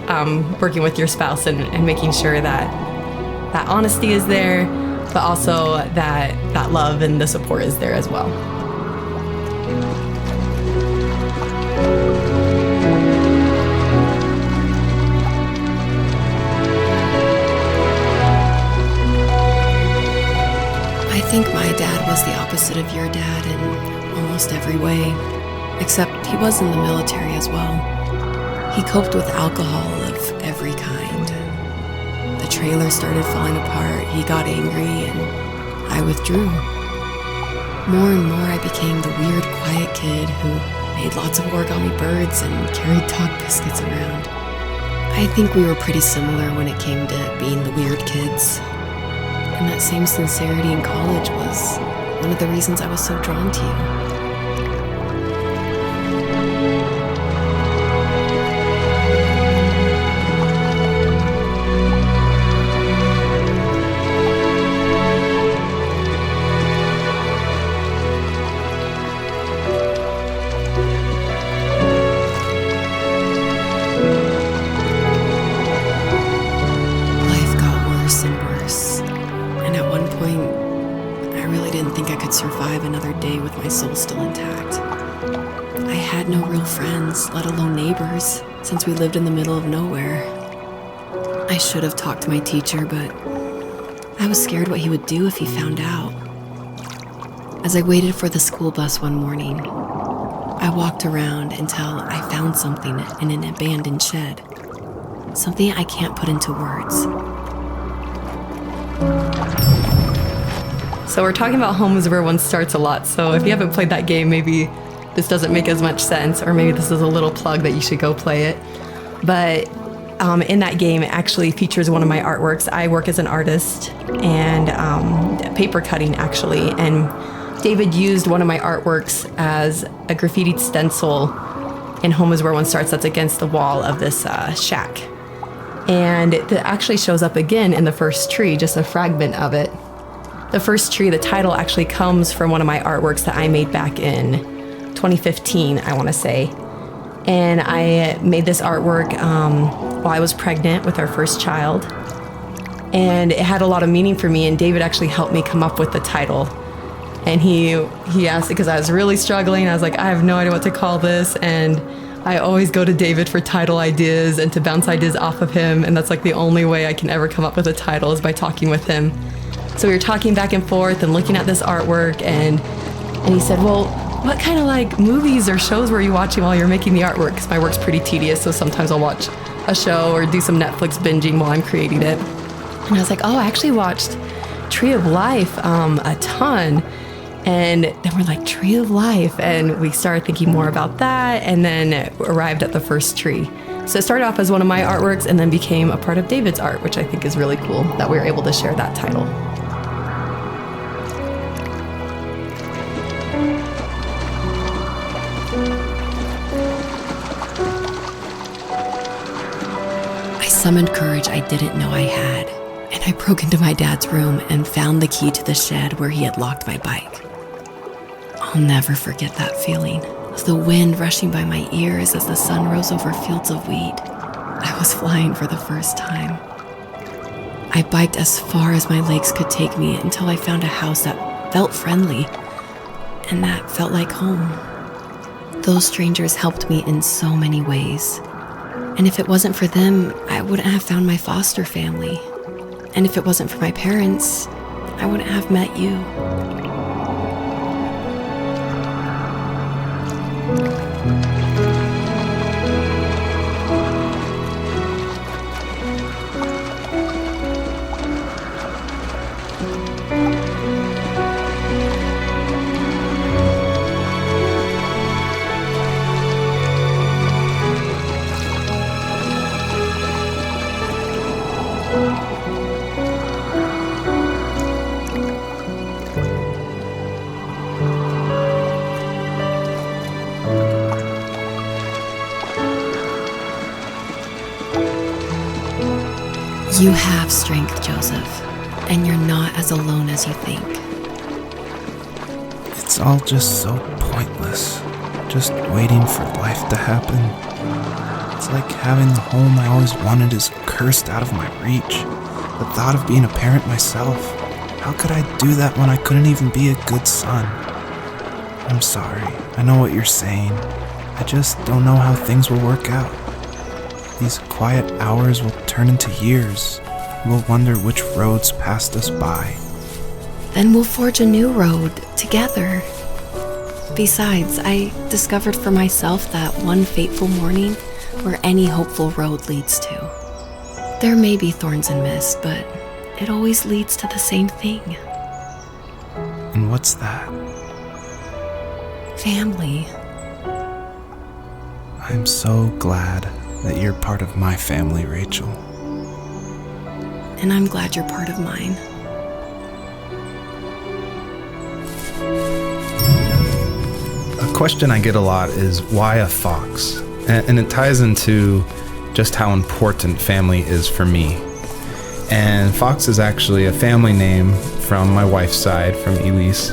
Speaker 4: working with your spouse and making sure that honesty is there, but also that love and the support is there as well.
Speaker 2: I think my dad was the opposite of your dad in almost every way, except he was in the military as well. He coped with alcohol of every kind. The trailer started falling apart, he got angry, and I withdrew. More and more I became the weird, quiet kid who made lots of origami birds and carried dog biscuits around. I think we were pretty similar when it came to being the weird kids. And that same sincerity in college was one of the reasons I was so drawn to you. Survive another day with my soul still intact. I had no real friends, let alone neighbors, since we lived in the middle of nowhere. I should have talked to my teacher, but I was scared what he would do if he found out. As I waited for the school bus one morning, I walked around until I found something in an abandoned shed. Something I can't put into words.
Speaker 4: So we're talking about homes where one starts a lot. So if you haven't played that game, maybe this doesn't make as much sense, or maybe this is a little plug that you should go play it. But in that game, it actually features one of my artworks. I work as an artist and paper cutting, actually. And David used one of my artworks as a graffitied stencil in Home is Where One Starts that's against the wall of this shack. And it actually shows up again in the first tree, just a fragment of it. The first tree, the title actually comes from one of my artworks that I made back in 2015, I want to say. And I made this artwork while I was pregnant with our first child. And it had a lot of meaning for me, and David actually helped me come up with the title. And he asked, because I was really struggling, I was like, I have no idea what to call this, and I always go to David for title ideas and to bounce ideas off of him, and that's like the only way I can ever come up with a title is by talking with him. So we were talking back and forth and looking at this artwork, and he said, well, what kind of like movies or shows were you watching while you're making the artwork? Because my work's pretty tedious, so sometimes I'll watch a show or do some Netflix binging while I'm creating it. And I was like, oh, I actually watched Tree of Life a ton. And then we're like, Tree of Life. And we started thinking more about that, and then arrived at the first tree. So it started off as one of my artworks and then became a part of David's art, which I think is really cool that we were able to share that title.
Speaker 2: I summoned courage I didn't know I had, and I broke into my dad's room and found the key to the shed where he had locked my bike. I'll never forget that feeling, of the wind rushing by my ears as the sun rose over fields of wheat. I was flying for the first time. I biked as far as my legs could take me until I found a house that felt friendly, and that felt like home. Those strangers helped me in so many ways. And if it wasn't for them, I wouldn't have found my foster family. And if it wasn't for my parents, I wouldn't have met you. You have strength, Joseph, and you're not as alone as you think.
Speaker 3: It's all just so pointless. Just waiting for life to happen. It's like having the home I always wanted is cursed out of my reach. The thought of being a parent myself. How could I do that when I couldn't even be a good son? I'm sorry. I know what you're saying. I just don't know how things will work out. These quiet hours will turn into years. We'll wonder which roads passed us by.
Speaker 2: Then we'll forge a new road together. Besides, I discovered for myself that one fateful morning where any hopeful road leads to. There may be thorns and mist, but it always leads to the same thing.
Speaker 3: And what's that?
Speaker 2: Family.
Speaker 3: I'm so glad that you're part of my family, Rachel.
Speaker 2: And I'm glad you're part of mine.
Speaker 1: A question I get a lot is why a fox? And it ties into just how important family is for me. And Fox is actually a family name from my wife's side, from Elise.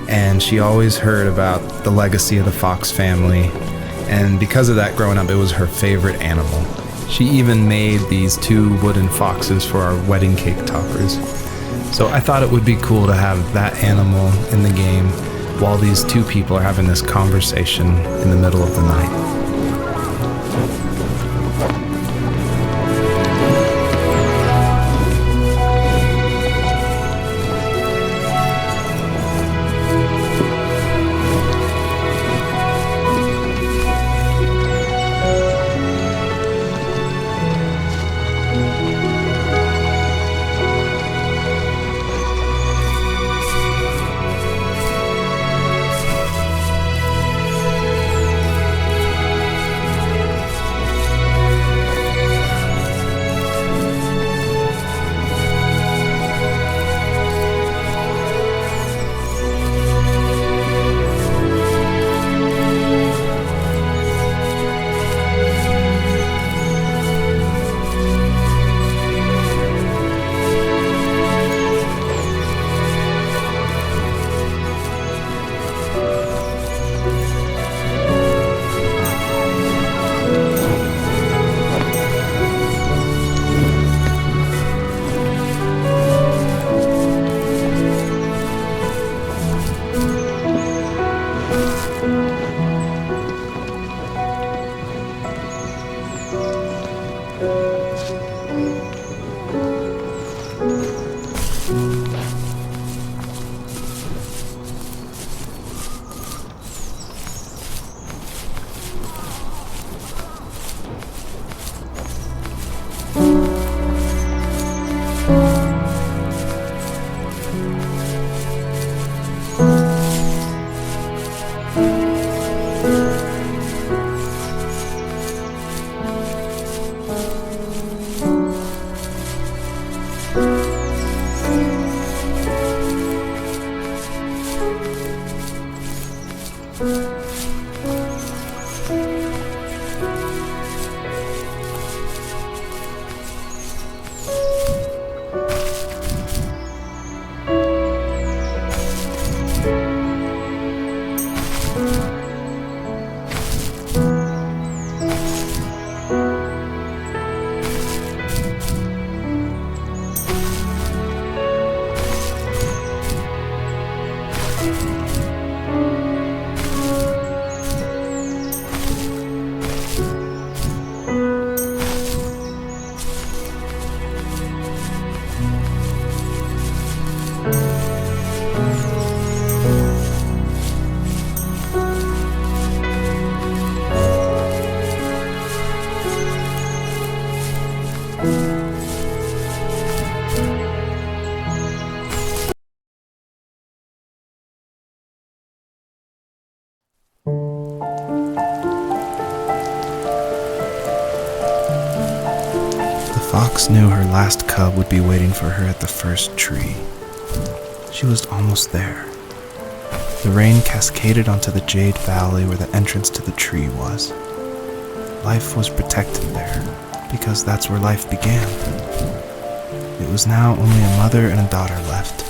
Speaker 1: And she always heard about the legacy of the Fox family. And because of that, growing up, it was her favorite animal. She even made these 2 wooden foxes for our wedding cake toppers. So I thought it would be cool to have that animal in the game while these 2 people are having this conversation in the middle of the night.
Speaker 3: fox knew her last cub would be waiting for her at the first tree. She was almost there. The rain cascaded onto the jade valley where the entrance to the tree was. Life was protected there, because that's where life began. It was now only a mother and a daughter left.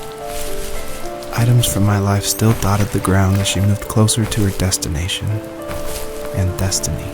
Speaker 3: Items from my life still dotted the ground as she moved closer to her destination and destiny.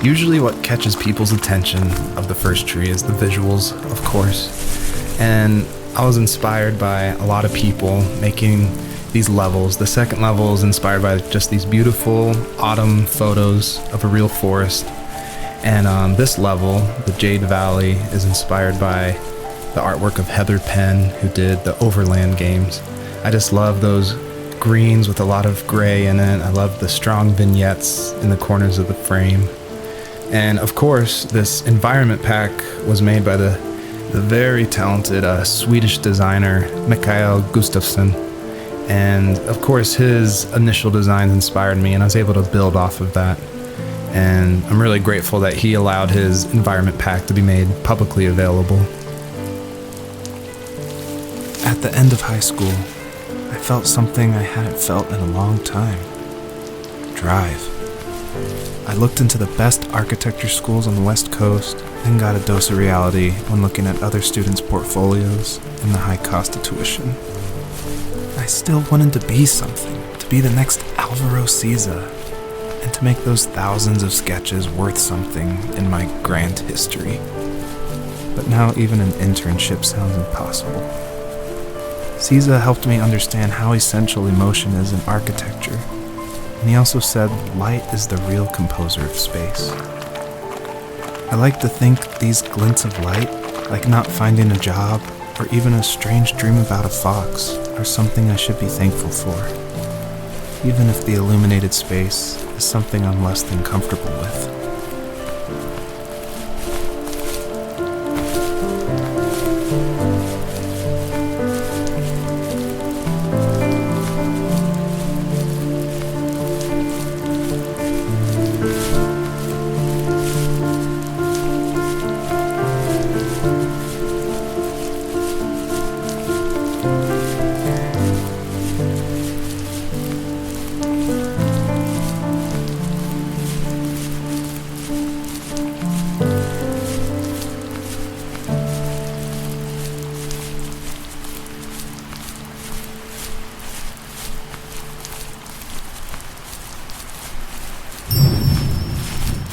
Speaker 1: Usually what catches people's attention of the first tree is the visuals, of course. And I was inspired by a lot of people making these levels. The second level is inspired by just these beautiful autumn photos of a real forest. And this level, the Jade Valley, is inspired by the artwork of Heather Penn, who did the Overland games. I just love those greens with a lot of gray in it. I love the strong vignettes in the corners of the frame. And of course, this environment pack was made by the very talented Swedish designer Mikael Gustafsson. And of course, his initial designs inspired me, and I was able to build off of that. And I'm really grateful that he allowed his environment pack to be made publicly available.
Speaker 3: At the end of high school, I felt something I hadn't felt in a long time. Drive. I looked into the best architecture schools on the West Coast and got a dose of reality when looking at other students' portfolios and the high cost of tuition. I still wanted to be something, to be the next Alvaro Siza, and to make those thousands of sketches worth something in my grand history. But now even an internship sounds impossible. Siza helped me understand how essential emotion is in architecture. And he also said light is the real composer of space. I like to think these glints of light, like not finding a job or even a strange dream about a fox, are something I should be thankful for, even if the illuminated space is something I'm less than comfortable with.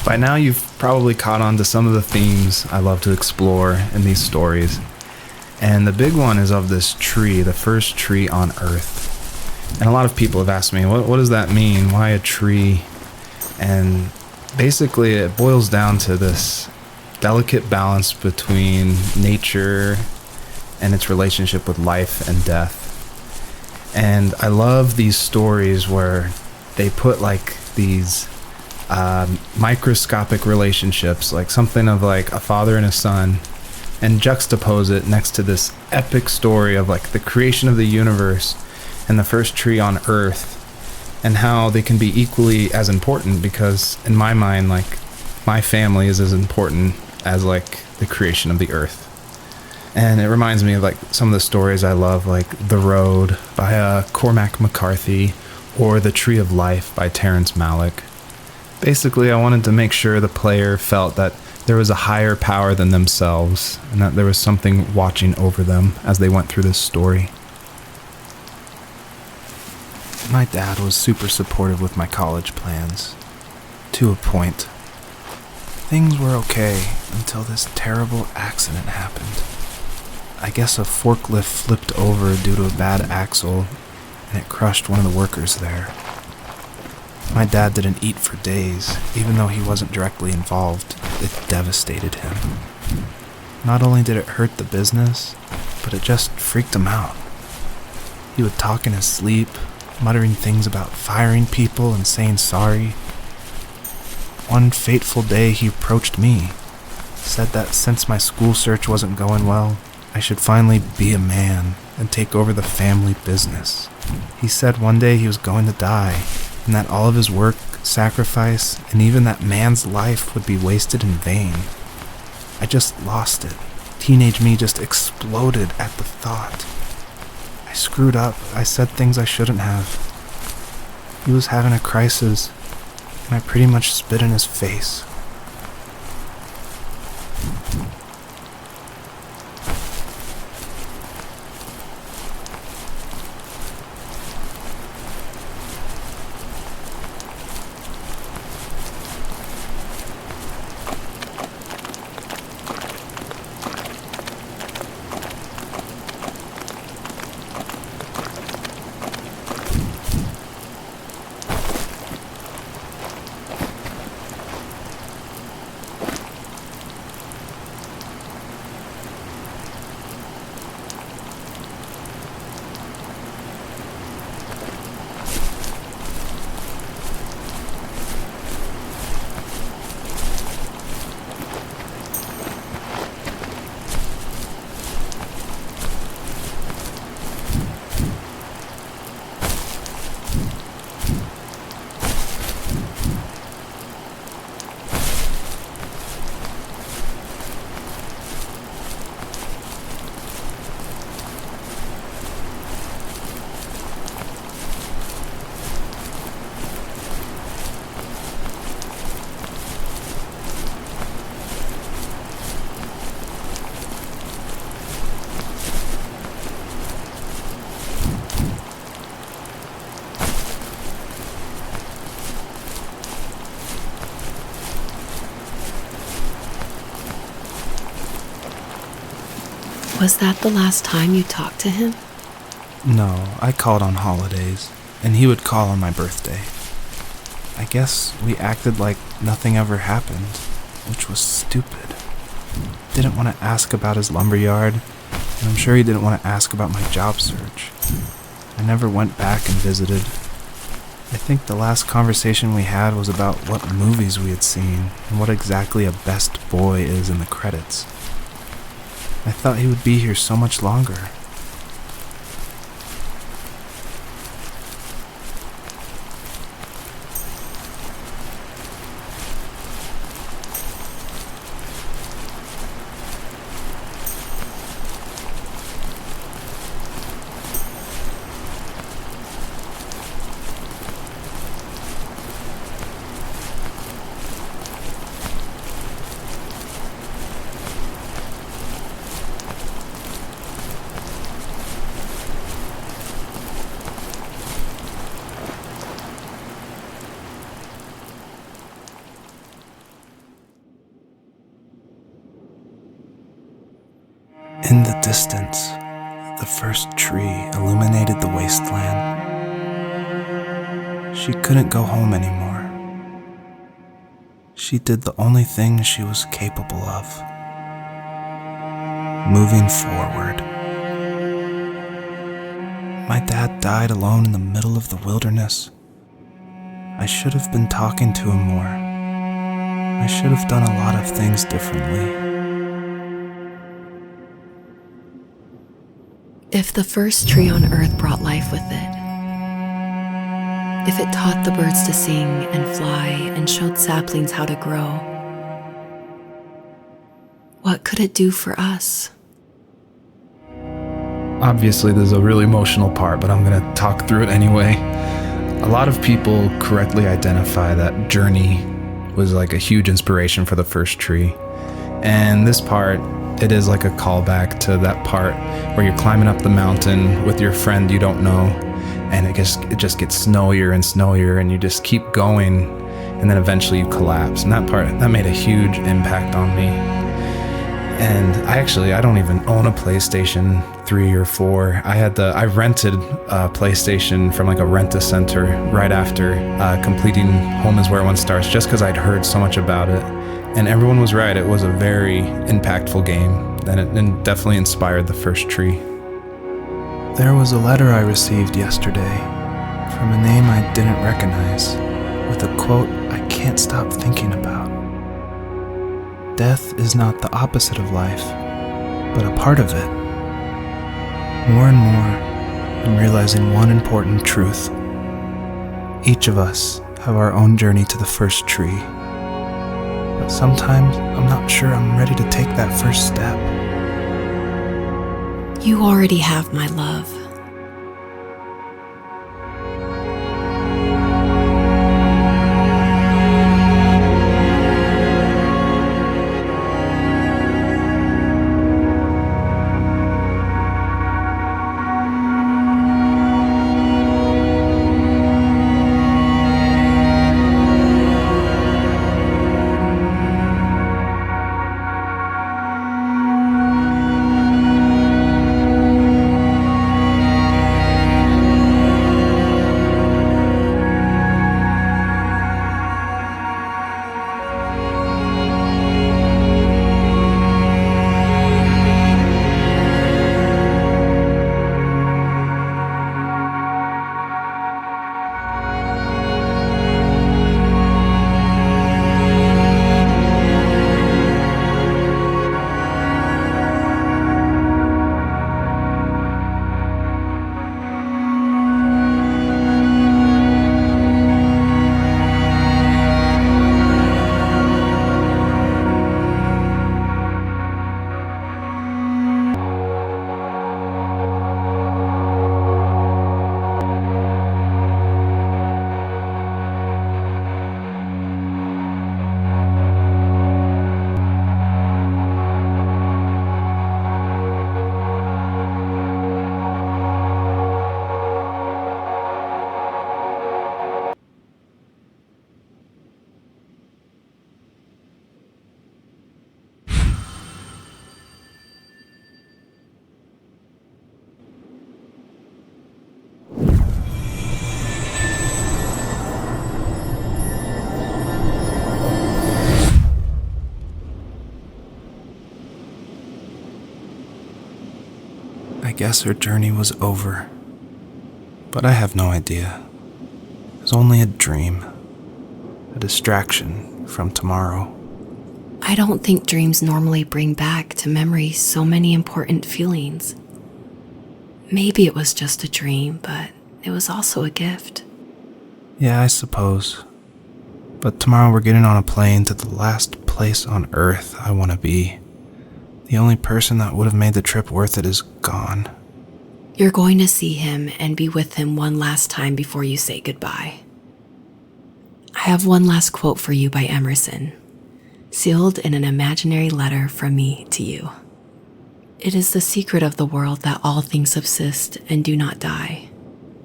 Speaker 1: By now you've probably caught on to some of the themes I love to explore in these stories. And the big one is of this tree, the first tree on Earth. And a lot of people have asked me, what does that mean? Why a tree? And basically it boils down to this delicate balance between nature and its relationship with life and death. And I love these stories where they put like these microscopic relationships, like something of like a father and a son, and juxtapose it next to this epic story of like the creation of the universe and the first tree on Earth, and how they can be equally as important, because in my mind, like, my family is as important as like the creation of the Earth. And it reminds me of like some of the stories I love, like The Road by Cormac McCarthy, or The Tree of Life by Terrence Malick. Basically, I wanted to make sure the player felt that there was a higher power than themselves, and that there was something watching over them as they went through this story.
Speaker 3: My dad was super supportive with my college plans. To a point. Things were okay until this terrible accident happened. I guess a forklift flipped over due to a bad axle, and it crushed one of the workers there. My dad didn't eat for days, even though he wasn't directly involved. It devastated him. Not only did it hurt the business, but it just freaked him out. He would talk in his sleep, muttering things about firing people and saying sorry. One fateful day he approached me, said that since my school search wasn't going well, I should finally be a man and take over the family business. He said one day he was going to die, and that all of his work, sacrifice, and even that man's life would be wasted in vain. I just lost it. Teenage me just exploded at the thought. I screwed up. I said things I shouldn't have. He was having a crisis, and I pretty much spit in his face.
Speaker 2: Was that the last time you talked to him?
Speaker 3: No, I called on holidays, and he would call on my birthday. I guess we acted like nothing ever happened, which was stupid. Didn't want to ask about his lumberyard, and I'm sure he didn't want to ask about my job search. I never went back and visited. I think the last conversation we had was about what movies we had seen and what exactly a best boy is in the credits. I thought he would be here so much longer. In the distance, the first tree illuminated the wasteland. She couldn't go home anymore. She did the only thing she was capable of: moving forward. My dad died alone in the middle of the wilderness. I should have been talking to him more. I should have done a lot of things differently.
Speaker 2: If the first tree on earth brought life with it, if it taught the birds to sing and fly and showed saplings how to grow, what could it do for us?
Speaker 1: Obviously, there's a really emotional part, but I'm going to talk through it anyway. A lot of people correctly identify that Journey was like a huge inspiration for the first tree. And this part, it is like a callback to that part where you're climbing up the mountain with your friend you don't know, and it just gets snowier and snowier, and you just keep going, and then eventually you collapse. And that part, that made a huge impact on me. And I don't even own a PlayStation 3 or 4. I rented a PlayStation from like a rent-a-center right after completing Home is Where One Starts, just because I'd heard so much about it. And everyone was right, it was a very impactful game, and it definitely inspired the first tree.
Speaker 3: There was a letter I received yesterday from a name I didn't recognize, with a quote I can't stop thinking about. Death is not the opposite of life, but a part of it. More and more, I'm realizing one important truth. Each of us have our own journey to the first tree. But sometimes I'm not sure I'm ready to take that first step.
Speaker 2: You already have my love.
Speaker 3: I guess her journey was over, but I have no idea. It was only a dream, a distraction from tomorrow.
Speaker 2: I don't think dreams normally bring back to memory so many important feelings. Maybe it was just a dream, but it was also a gift.
Speaker 3: Yeah, I suppose. But tomorrow we're getting on a plane to the last place on Earth I want to be. The only person that would have made the trip worth it is gone.
Speaker 2: You're going to see him and be with him one last time before you say goodbye. I have one last quote for you by Emerson, sealed in an imaginary letter from me to you. It is the secret of the world that all things subsist and do not die,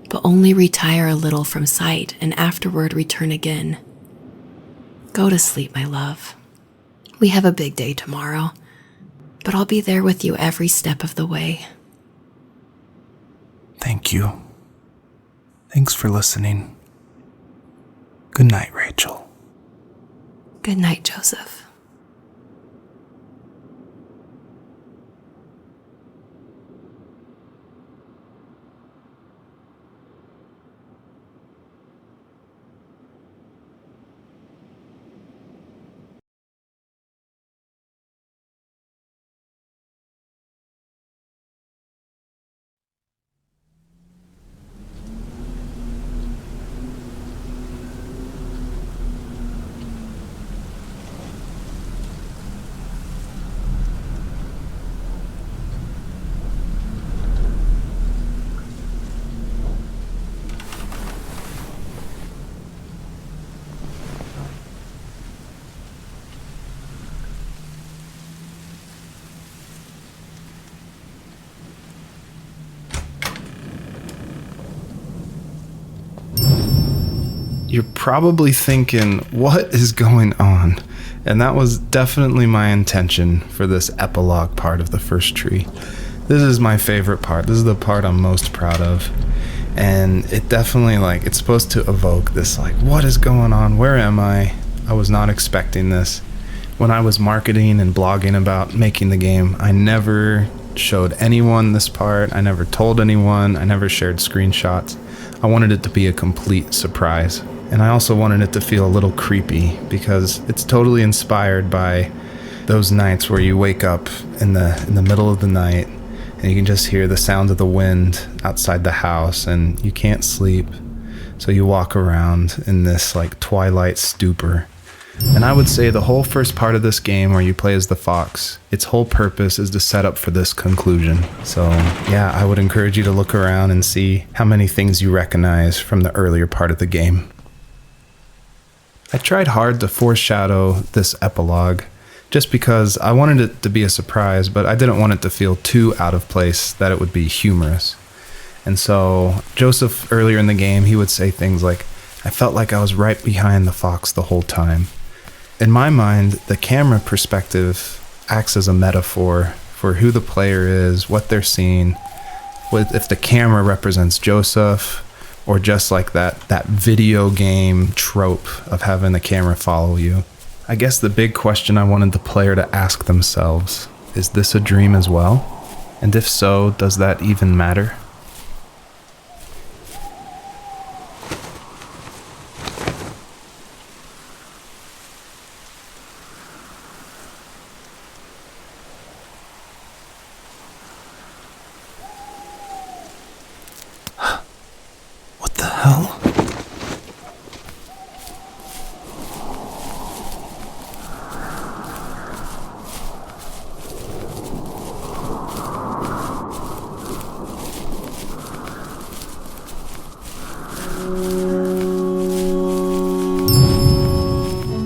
Speaker 2: but only retire a little from sight and afterward return again. Go to sleep, my love. We have a big day tomorrow, but I'll be there with you every step of the way.
Speaker 3: Thank you. Thanks for listening. Good night, Rachel.
Speaker 2: Good night, Joseph.
Speaker 1: you're probably thinking, what is going on? And that was definitely my intention for this epilogue part of the first tree. This is my favorite part. This is the part I'm most proud of. And it definitely, like, it's supposed to evoke this, like, what is going on? Where am I? I was not expecting this. When I was marketing and blogging about making the game, I never showed anyone this part. I never told anyone. I never shared screenshots. I wanted it to be a complete surprise. And I also wanted it to feel a little creepy because it's totally inspired by those nights where you wake up in the middle of the night and you can just hear the sound of the wind outside the house and you can't sleep. So you walk around in this like twilight stupor. And I would say the whole first part of this game where you play as the fox, its whole purpose is to set up for this conclusion. So yeah, I would encourage you to look around and see how many things you recognize from the earlier part of the game. I tried hard to foreshadow this epilogue just because I wanted it to be a surprise, but I didn't want it to feel too out of place that it would be humorous. And so Joseph, earlier in the game, he would say things like, I felt like I was right behind the fox the whole time. In my mind, the camera perspective acts as a metaphor for who the player is, what they're seeing, if the camera represents Joseph, or just like that video game trope of having the camera follow you. I guess the big question I wanted the player to ask themselves, is this a dream as well? And if so, does that even matter?
Speaker 3: What the hell?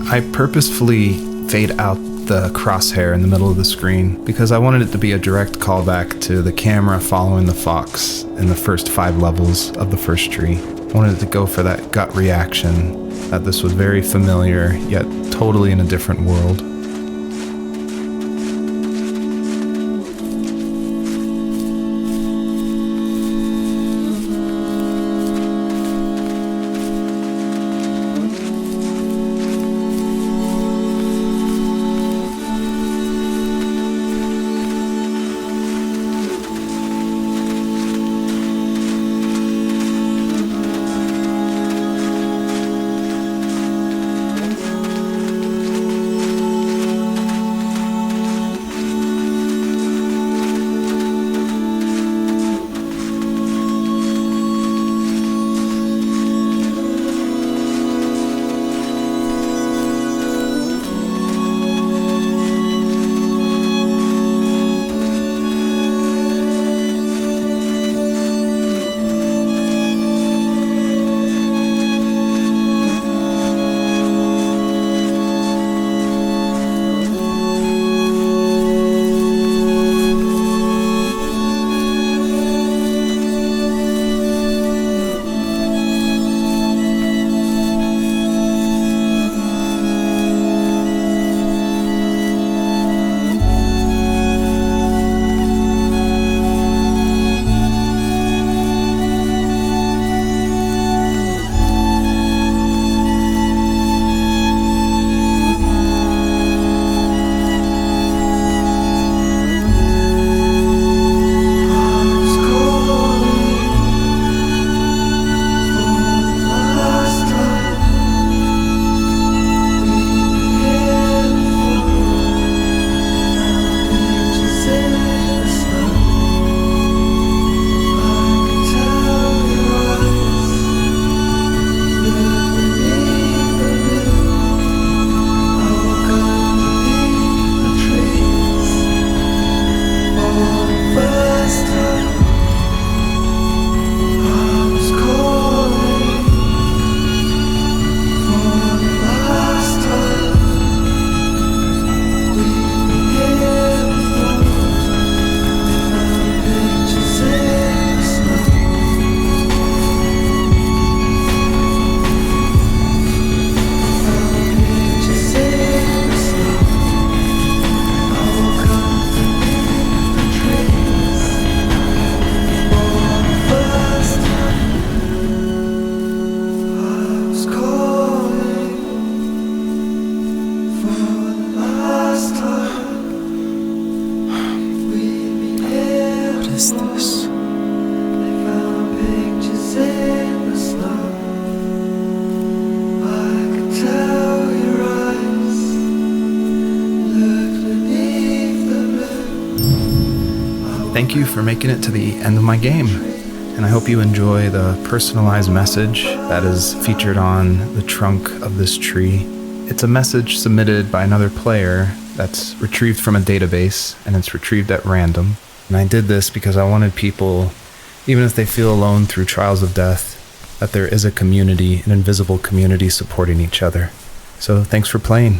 Speaker 1: I purposefully fade out the crosshair in the middle of the screen because I wanted it to be a direct callback to the camera following the fox in the first 5 levels of the first tree. I wanted it to go for that gut reaction that this was very familiar, yet totally in a different world. thank you for making it to the end of my game. And I hope you enjoy the personalized message that is featured on the trunk of this tree. It's a message submitted by another player that's retrieved from a database, and it's retrieved at random. And I did this because I wanted people, even if they feel alone through trials of death, that there is a community, an invisible community supporting each other. So thanks for playing.